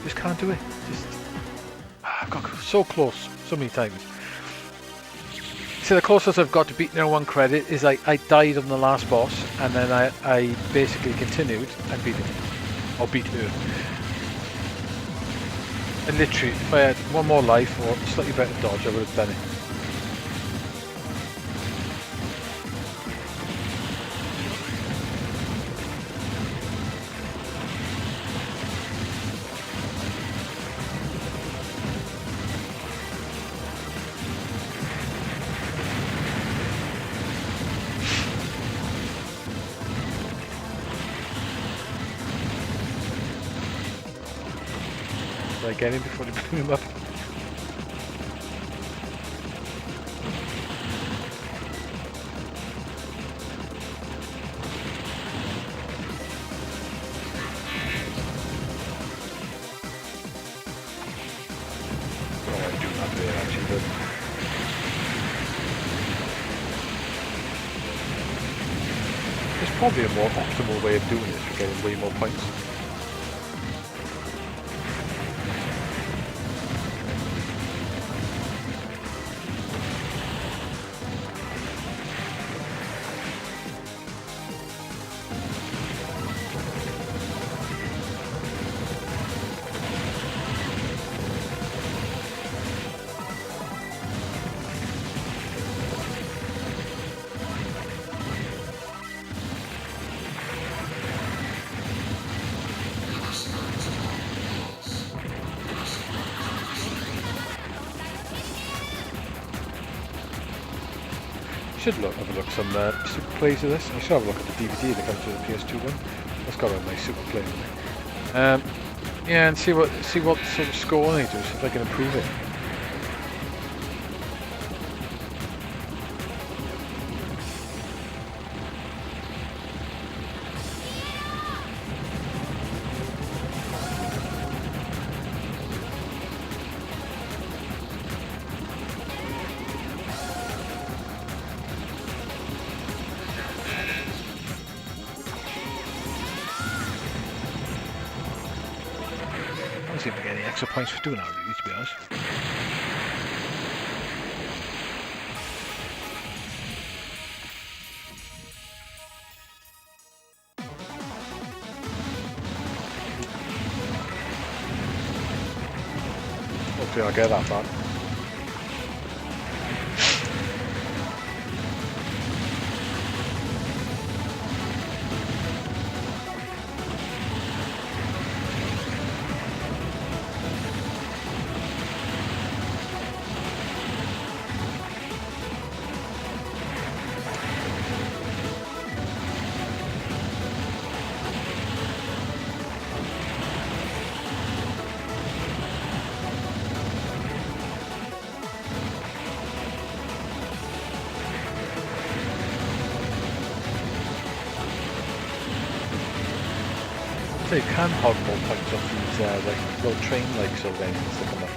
Just can't do it. Just I've got so close so many times. So the closest I've got to beating her 1 credit is I died on the last boss, and then I basically continued and beat him. Or beat her. And literally, if I had 1 more life or slightly better dodge, I would have done it. Did I get him before they bring him up? Oh, I do not do it actually, but there's probably a more optimal way of doing this for getting way more points. Should have a look at some super plays of this. I should have a look at the DVD that comes with the PS2 one. That's got a nice super play on it. Yeah, and see what sort of score they do, see if I can improve it. I don't seem to get any extra points for doing that, really, to be honest. Hopefully I'll get that far. So you can hog more points off these like little train like sort of engines that come up.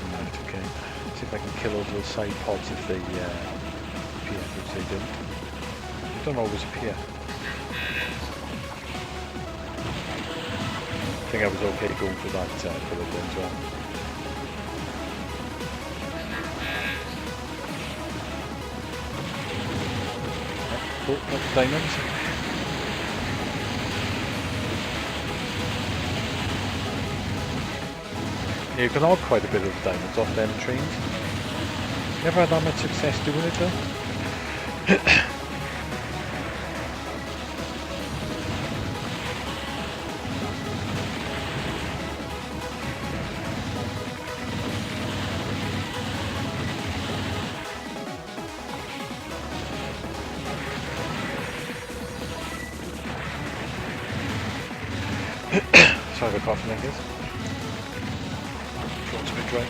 Right, okay. See if I can kill all those side pods if they appear, which they don't. They don't always appear. I think I was okay going for that for the as well. Oh, that's diamonds. Yeah, you can hog quite a bit of diamonds off them trains. Never had that much success doing it though. Sorry about coughing like this. Throat's a bit dry.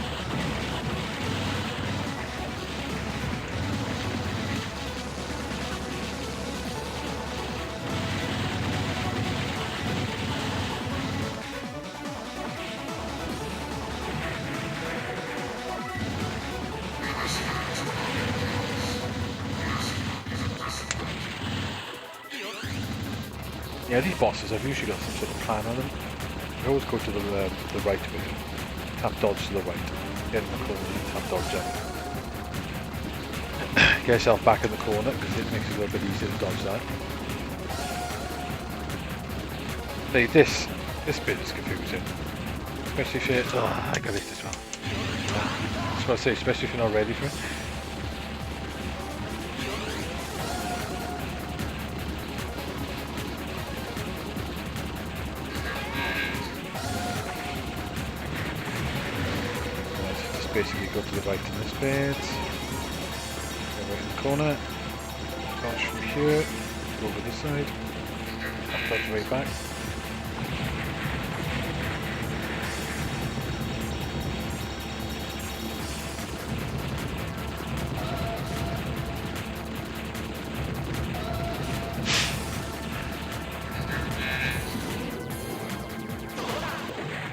Yeah, these bosses, I've usually got some sort of plan on them. I always go to the right of it. Tap dodge to the right. Get in the corner and tap dodge up. Get yourself back in the corner because it makes it a little bit easier to dodge that. See, this bit is confusing. Especially if you... Oh, I got it as well. That's what I say, especially if you're not ready for it. Basically go to the right in this bit, go right in the corner, dodge from here, go over this side, dodge right back.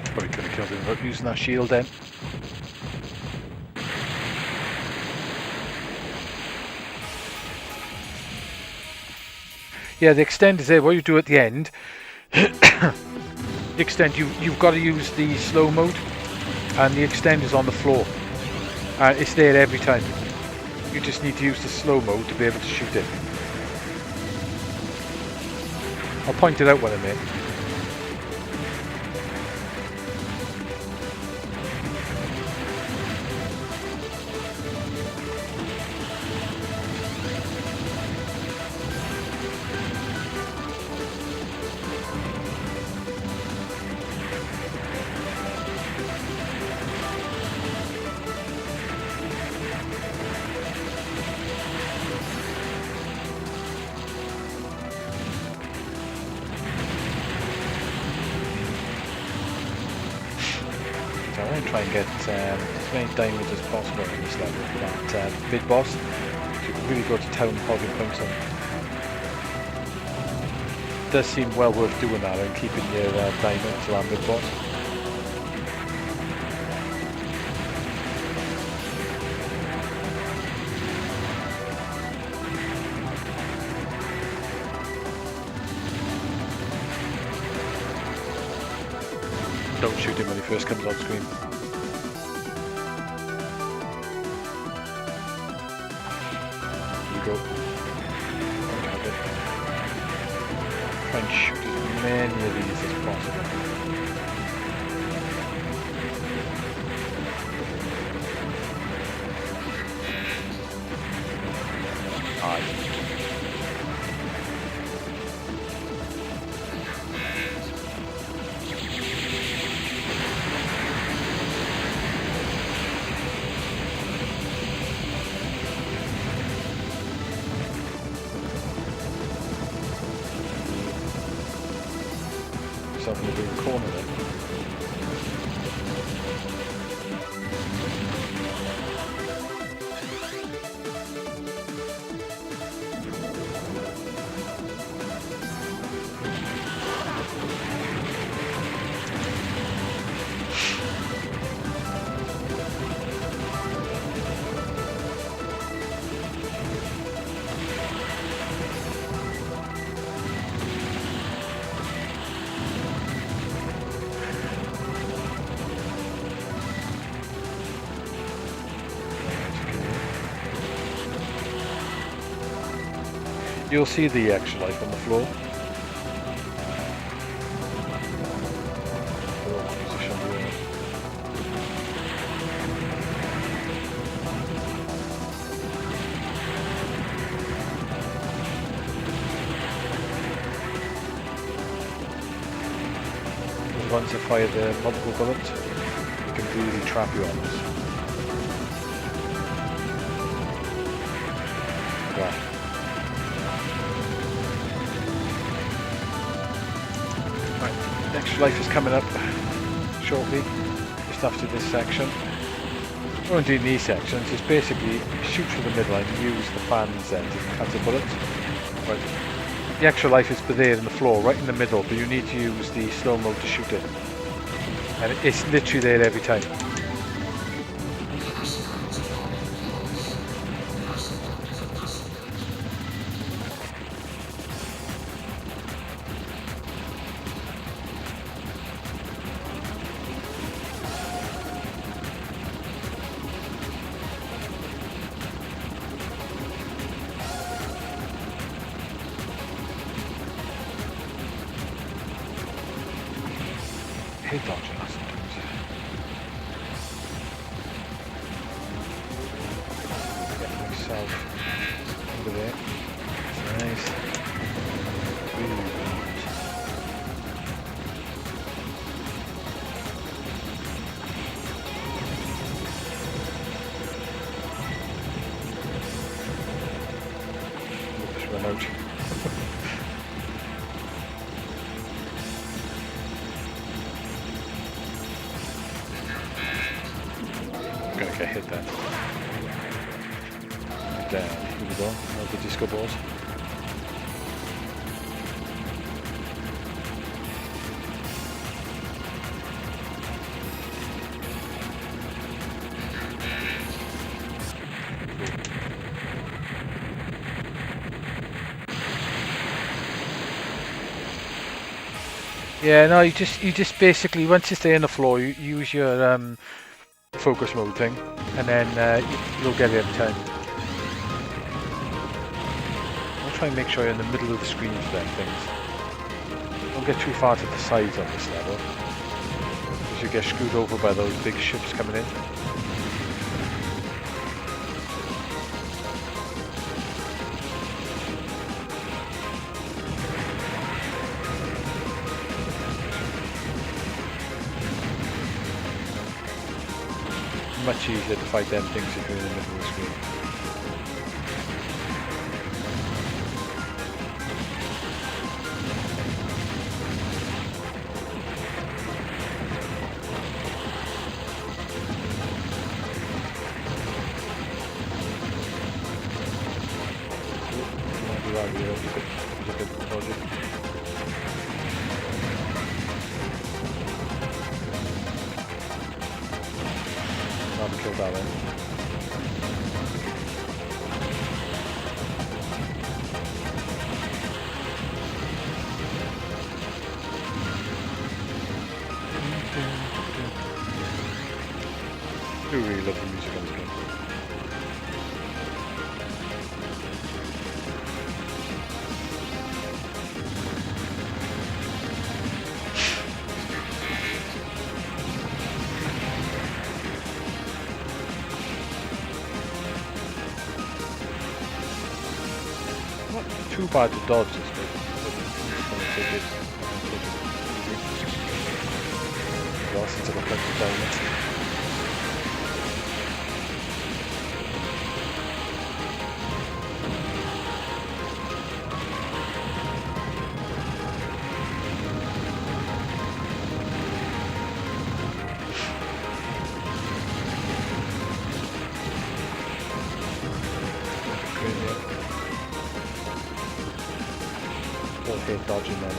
Probably could have killed him without using that shield then. Yeah, the extend is there. What you do at the end, the extend, you've got to use the slow mode, and the extend is on the floor. It's there every time. You just need to use the slow mode to be able to shoot it. I'll point it out when I'm in. So I want to try and get as many diamonds as possible in this level for that mid-boss. So you can really go to town hogging points on. It does seem well worth doing that and keeping your diamonds around mid-boss. Don't shoot him when he first comes on screen. Here we go. Try and shoot as many of these as possible. Aye. Myself in the green corner there. You'll see the extra life on the floor. The ones that fire the multiple bullets, you can really trap you on this. Wow. Extra life is coming up shortly, just after this section. What I'm doing in these sections is basically shoot through the middle and use the fans then to catch the bullets. Right. The extra life is there in the floor, right in the middle, but you need to use the slow mode to shoot it. And it's literally there every time. Head dodging that sometimes. Get myself under there. Nice. Really just run out. Gonna get hit then. Down. Here we go. Now the disco balls. Yeah, no, you just basically once you stay on the floor, you use your focus mode thing, and then you'll get it every time. I'll try and make sure you're in the middle of the screen for them things. Don't get too far to the sides on this level, because you get screwed over by those big ships coming in. Much easier to fight them things if you're in the middle of the screen. killed that one. I do really love the music on this game. Not too bad to dodge this bit. Well, since I got plenty of time. Okay, dodging them.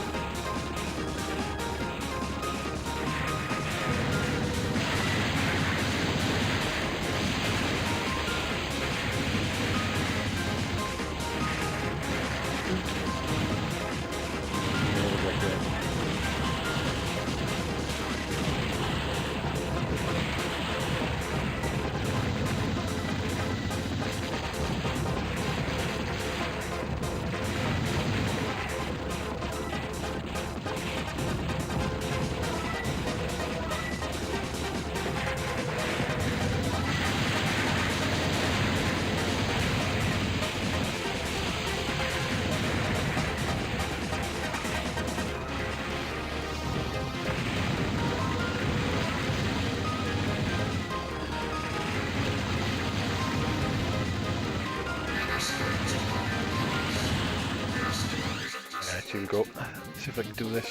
Here we go. See if I can do this.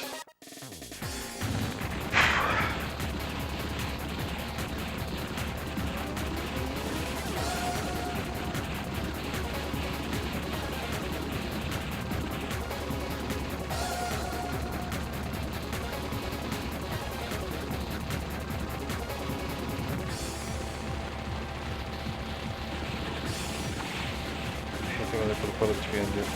I think I'm going to put a bullet behind it.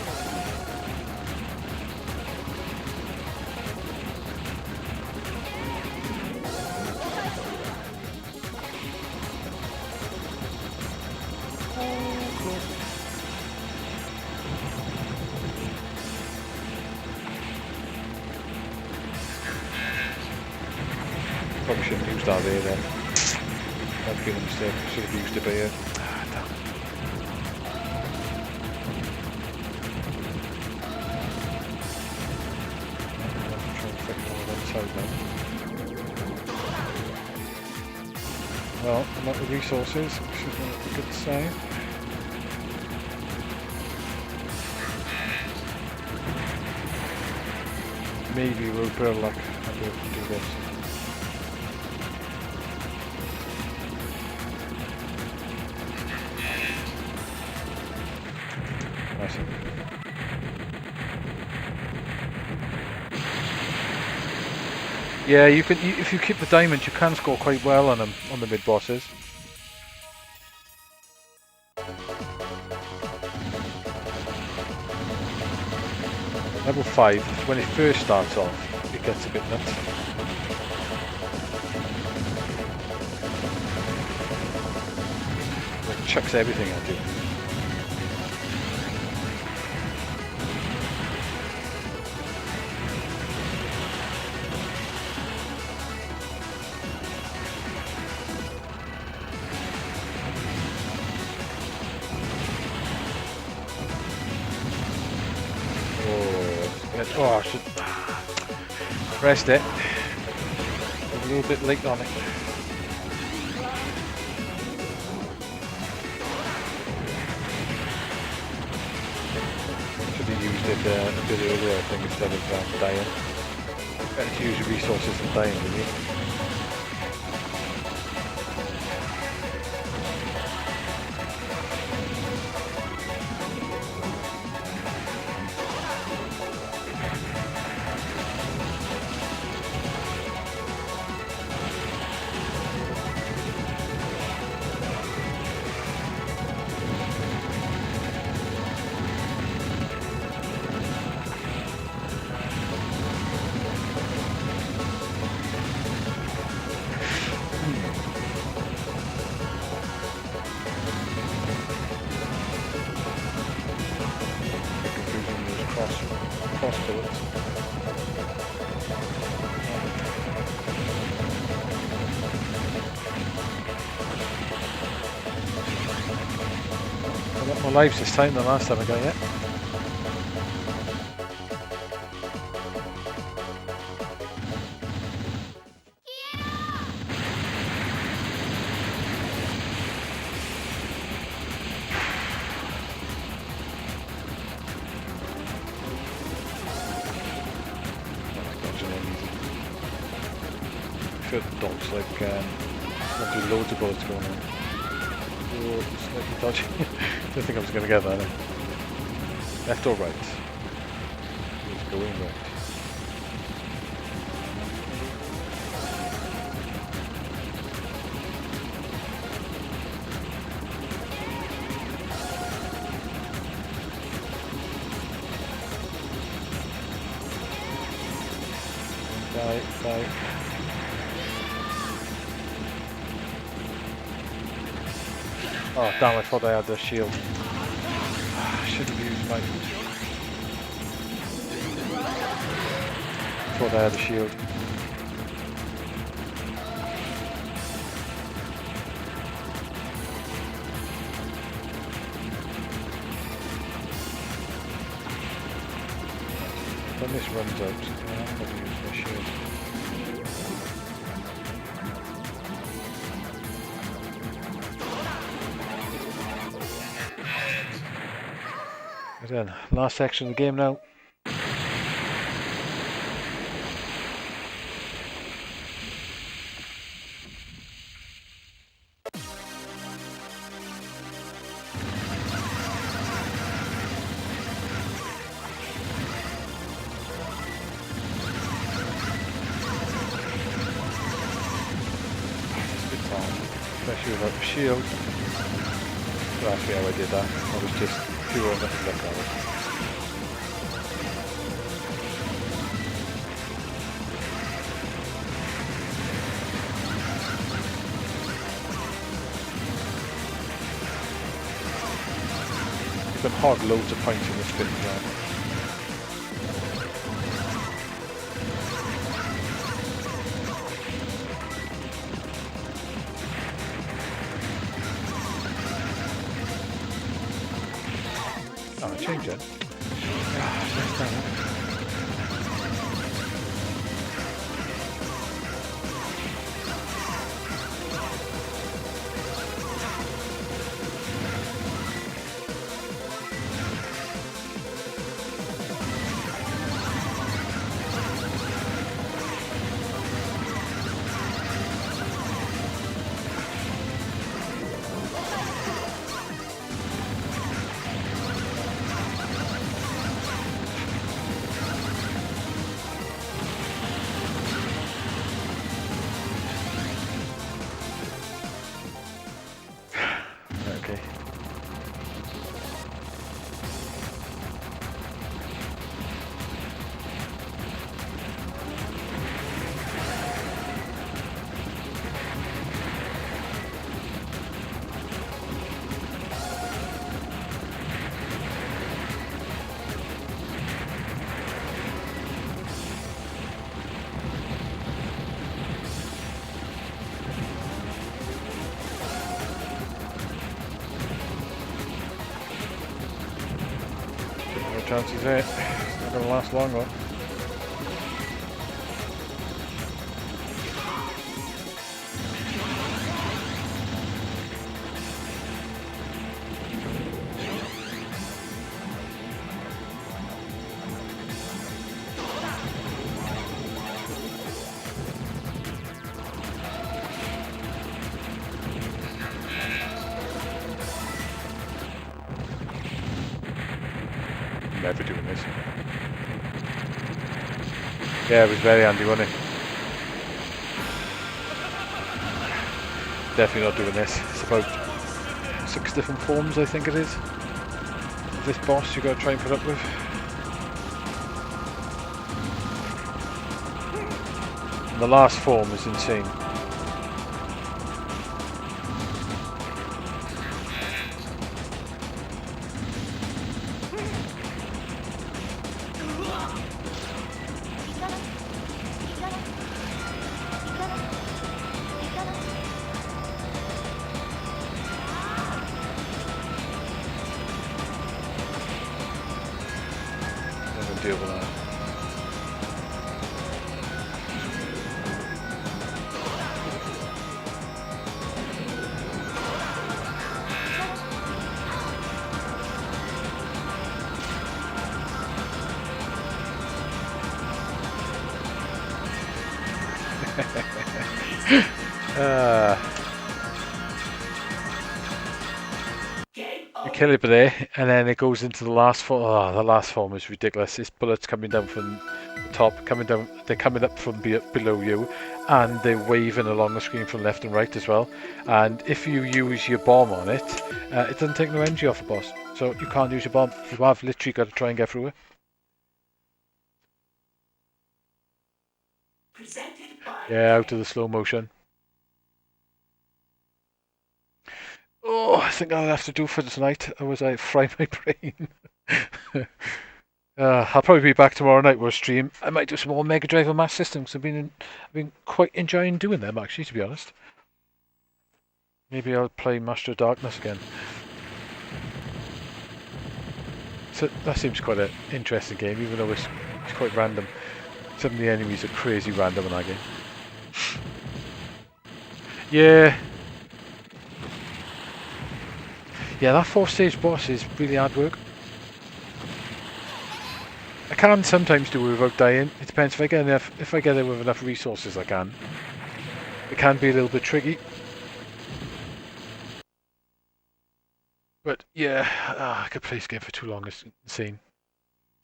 Probably shouldn't have used that there then. That'd been a mistake. Should have used it by here. Ah, damn. I'm trying to fix all that side now. Well, I'm out of resources, which is a good sign. Maybe we'll put a luck and be able to do this. Nice. Yeah, you can. If you keep the diamonds, you can score quite well on them on the mid bosses. Level 5, when it first starts off, it gets a bit nuts. It chucks everything at you. Oh, I should rest it. A little bit late on it. Should have used it a bit earlier, I think, instead of dying. Better to use your resources than dying, really. lives this time than last time I got it. Dogs like want to do loads of bullets going on. Oh, slightly dodgy. Don't think I was going to get that. Left or right? He's going right. Die. Oh damn, I thought I had the shield. I should have used my... thought I had a shield. When this runs out, I'm going to use my shield. Then, last section of the game now. Especially without the shield. Well, actually how I did that. I was just pure nothing luck on it. You can hog loads of points in this bit as well. Change it. Okay. Chances are it's not going to last long though. Never doing this. Yeah, it was very handy, wasn't it? Definitely not doing this. It's about 6 different forms, I think it is. This boss you got to try and put up with. And the last form is insane.
Game
You
over.
kill it there, and then it goes into the last form. Oh, the last form is ridiculous. It's bullets coming down from the top, coming down. They're coming up from below you, and they're waving along the screen from left and right as well. And if you use your bomb on it, it doesn't take no energy off the boss, so you can't use your bomb. You have literally got to try and get through it.
Presented by
Yeah, out of the slow motion. Oh, I think I'll have to do for tonight. Otherwise, I fry my brain. I'll probably be back tomorrow night with a stream. I might do some more Mega Drive and Master System because I've been quite enjoying doing them actually, to be honest. Maybe I'll play Master of Darkness again. So that seems quite an interesting game, even though it's quite random. Some of the enemies are crazy random in that game. Yeah. Yeah, that 4-stage boss is really hard work. I can sometimes do it without dying. It depends if I get it with enough resources I can. It can be a little bit tricky. But yeah, I could play this game for too long, it's insane.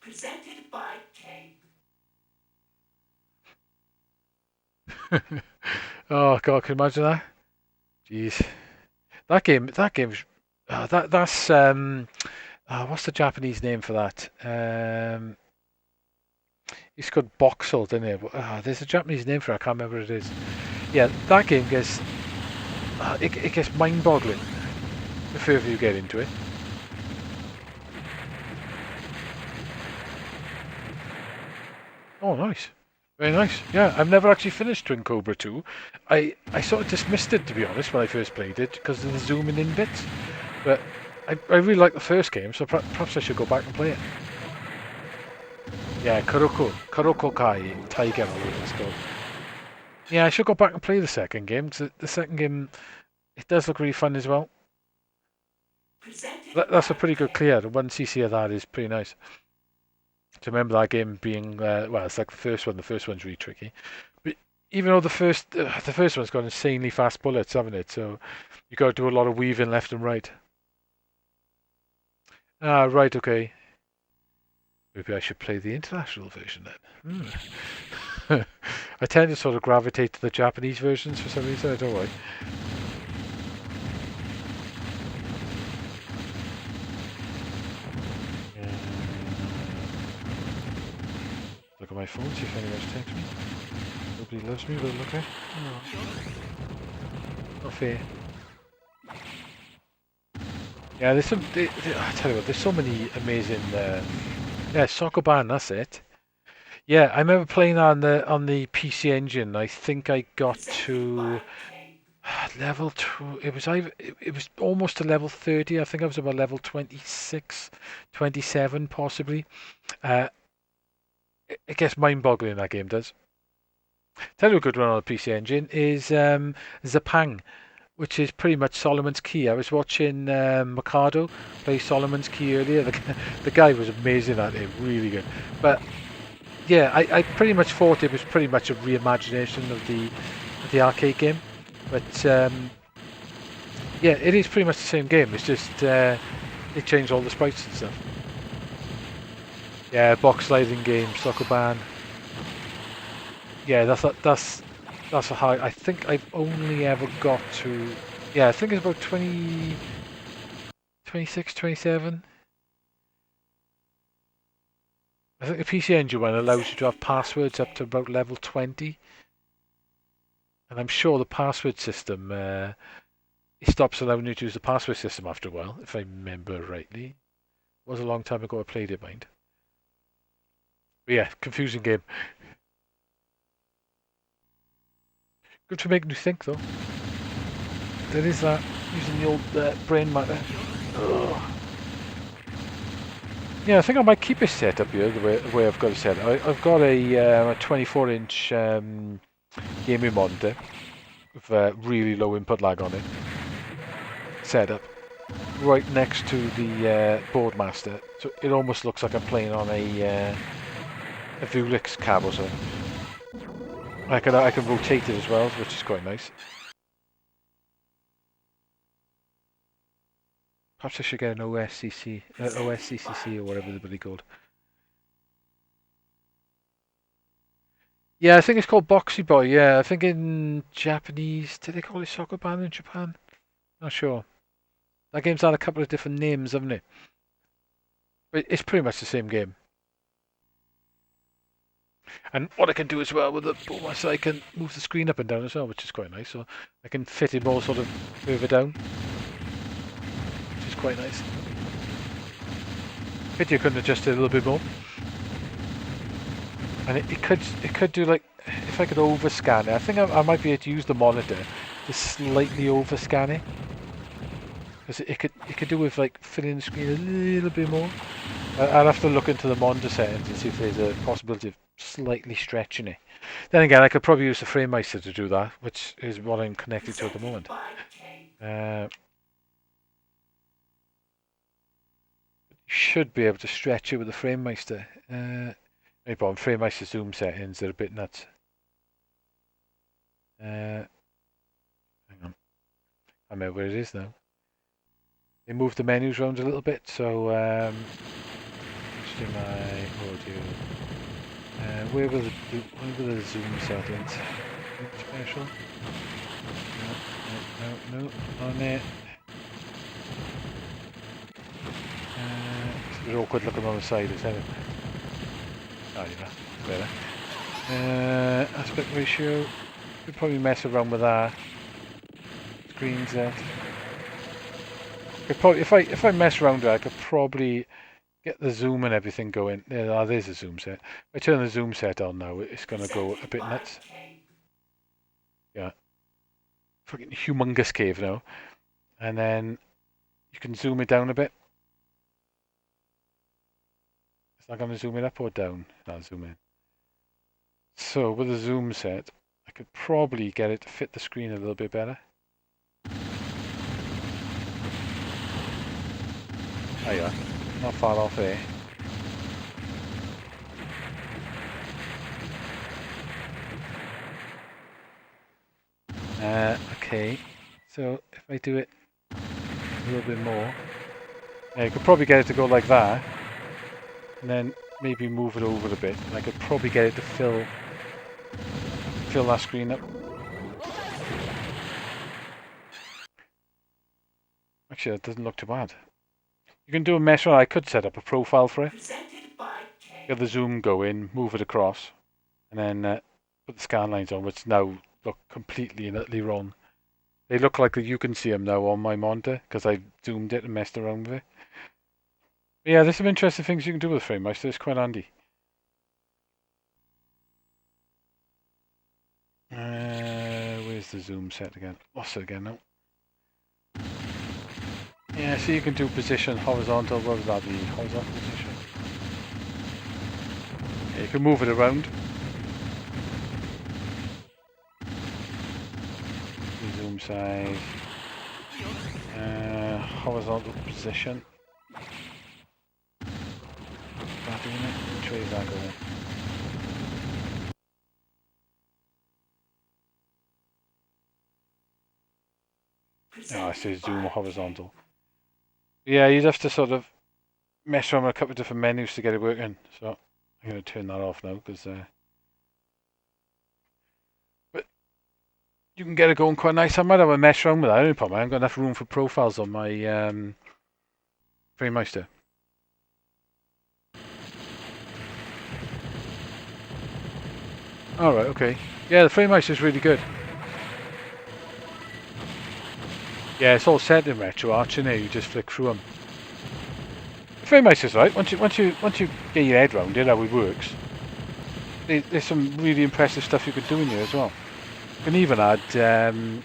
presented by Kane.
Oh god, can you imagine that? Jeez. That's what's the Japanese name for that? It's called Boxel, didn't it? There's a Japanese name for it, I can't remember what it is. Yeah, that game gets it gets mind-boggling the further you get into it. Oh, nice. Very nice. Yeah, I've never actually finished Twin Cobra 2. I sort of dismissed it, to be honest, when I first played it, because of the zooming in bits. But I really like the first game, so perhaps I should go back and play it. Yeah, Kuroko Kai, Tiger, or whatever it's called. Yeah, I should go back and play the second game, because the second game, it does look really fun as well.
Presented
That's a
by
pretty good
Kane.
clear. The 1cc of that is pretty nice. To remember that game being, well, it's like the first one. The first one's really tricky. But even though the first one's got insanely fast bullets, haven't it? So you got to do a lot of weaving left and right. Ah, right, okay. Maybe I should play the international version then. I tend to sort of gravitate to the Japanese versions for some reason. I don't know why. Look at my phone, see if anyone's texted me. Nobody loves me, but look at. Oh. Not fair. Yeah, there's some. I tell you what, there's so many amazing. Yeah, Sokoban, that's it. Yeah, I remember playing on the PC Engine. I think I got
Presented by
to
Kane.
level 2. It was almost to level 30. I think I was about level 26, 27 possibly. Uh, it gets mind-boggling, that game does. Tell you a good one on the PC Engine is Zapang, which is pretty much Solomon's Key. I was watching Mikado play Solomon's Key earlier. The guy was amazing at it, really good. But yeah, I pretty much thought it was pretty much a reimagination of the arcade game. But yeah, it is pretty much the same game. It's just they changed all the sprites and stuff. Yeah, box sliding game, Sokoban. Yeah, that's a high. I think I've only ever got to. Yeah, I think it's about 20, 26, 27. I think the PC Engine one allows you to have passwords up to about level 20. And I'm sure the password system, it stops allowing you to use the password system after a while, if I remember rightly. It was a long time ago I played it, mind. But yeah, confusing game. Good for making you think, though. There is that, using the old brain matter. Ugh. Yeah, I think I might keep it set up here, the way I've got it set up. I've got a 24-inch gaming monitor with really low input lag on it. Set up right next to the Boardmaster, so it almost looks like I'm playing on a Vulix cab or something. I can rotate it as well, which is quite nice. Perhaps I should get an OSCCC or whatever the bloody called. Yeah, I think it's called Boxy Boy. Yeah, I think in Japanese, did they call it Sokoban in Japan? Not sure. That game's had a couple of different names, haven't it? But it's pretty much the same game. And what I can do as well with the boomer, so I can move the screen up and down as well, which is quite nice. So I can fit it more sort of further down, which is quite nice. Pity I couldn't adjust it a little bit more. And it could do like, if I could overscan it, I think I might be able to use the monitor to slightly overscan it. Because it could do with like filling the screen a little bit more. I'll have to look into the monitor settings and see if there's a possibility of slightly stretching it. Then again, I could probably use the FrameMeister to do that, which is what I'm connected to at the moment. Should be able to stretch it with the FrameMeister. Maybe on FrameMeister zoom settings, they're a bit nuts. Hang on. I remember where it is now. They moved the menus around a little bit, so HDMI, audio. Where were the zoom settings? Special? No, on it. It's awkward looking on the side, isn't it? Oh yeah, better. Aspect ratio. Could probably mess around with that. Screen set. Could probably, if I mess around with it, I could probably get the zoom and everything going. Yeah, there's a zoom set. If I turn the zoom set on now, it's gonna go a bit nuts. Yeah. Fucking humongous cave now. And then you can zoom it down a bit. It's not gonna zoom it up or down. I'll zoom in. So with the zoom set, I could probably get it to fit the screen a little bit better. Oh yeah, not far off there. Okay, so if I do it a little bit more, yeah, you could probably get it to go like that, and then maybe move it over a bit, and I could probably get it to fill that screen up. Actually, that doesn't look too bad. You can do a mesh on. I could set up a profile for it. Get the zoom going, move it across, and then put the scan lines on, which now look completely and utterly wrong. They look like you can see them now on my monitor because I zoomed it and messed around with it. But yeah, there's some interesting things you can do with FrameMeister. It's quite handy. Where's the zoom set again? Lost it again now. Yeah, so you can do position, horizontal. What was that? The horizontal position. Yeah, you can move it around. The zoom size. Horizontal position. That doing it? Which way is that going? Oh, I say zoom horizontal. Yeah, you'd have to sort of mess around with a couple of different menus to get it working. So I'm going to turn that off now because but you can get it going quite nice. I might have a mess around with that. No problem. I haven't got enough room for profiles on my FrameMeister. Alright, okay. Yeah, the FrameMeister is really good. Yeah, it's all set in RetroArch in there. You just flick through them. The FrameMeister's right. Once you get your head around it, how it works, there's some really impressive stuff you could do in here as well. You can even add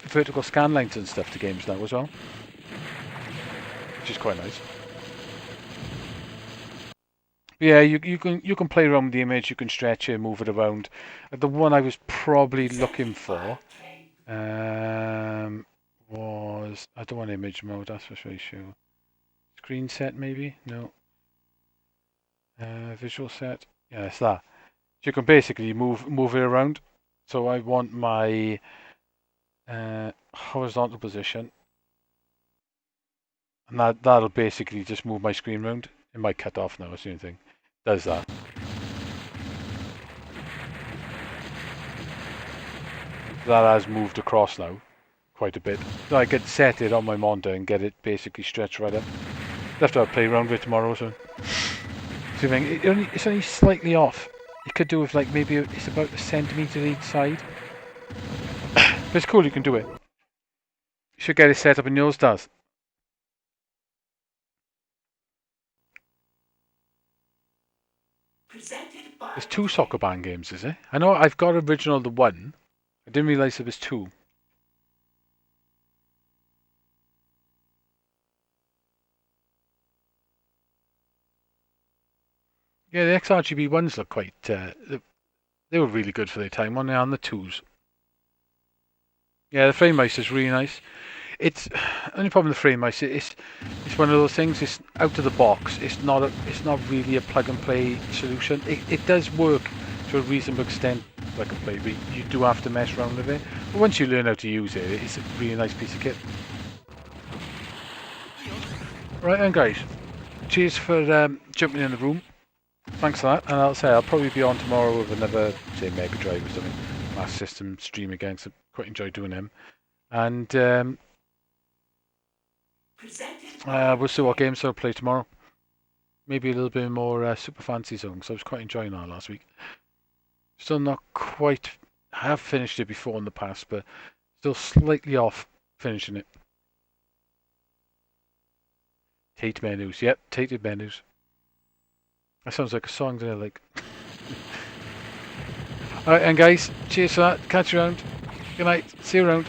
vertical scan lines and stuff to games now as well, which is quite nice. Yeah, you can play around with the image. You can stretch it, move it around. The one I was probably looking for was, I don't want image mode. That's for sure. Screen set maybe? No. Visual set. Yeah, it's that. So you can basically move it around. So I want my horizontal position, and that'll basically just move my screen round. It might cut off now, that's the only thing. Does that. That has moved across now quite a bit. So I could set it on my monitor and get it basically stretched right up. I'll have to play around with it tomorrow, so. It's only slightly off. You could do with like maybe it's about a centimetre each side. But it's cool, you can do it. You should get it set up in yours, does.
Presented by
There's 2 soccer band games, is it? I know I've got original the 1. I didn't realise there was 2. Yeah, the XRGB ones look quite. They were really good for their time, weren't they? And the 2s. Yeah, the frame mice is really nice. It's only problem with the frame mice. It's one of those things. It's out of the box. It's not really a plug and play solution. It does work to a reasonable extent, plug and play, but you do have to mess around with it. But once you learn how to use it, it's a really nice piece of kit. Right then, guys. Cheers for jumping in the room. Thanks for that. And I'll probably be on tomorrow with another, say, Mega Drive or something. Master System stream again, so I quite enjoy doing them. And we'll see what games I'll play tomorrow. Maybe a little bit more Super Fancy Zone, because I was quite enjoying that last week. Still not quite. I have finished it before in the past, but still slightly off finishing it. Tate menus. Yep, tated menus. That sounds like a song, doesn't it? Like. Alright, and guys, cheers for that. Catch you around. Good night. See you around.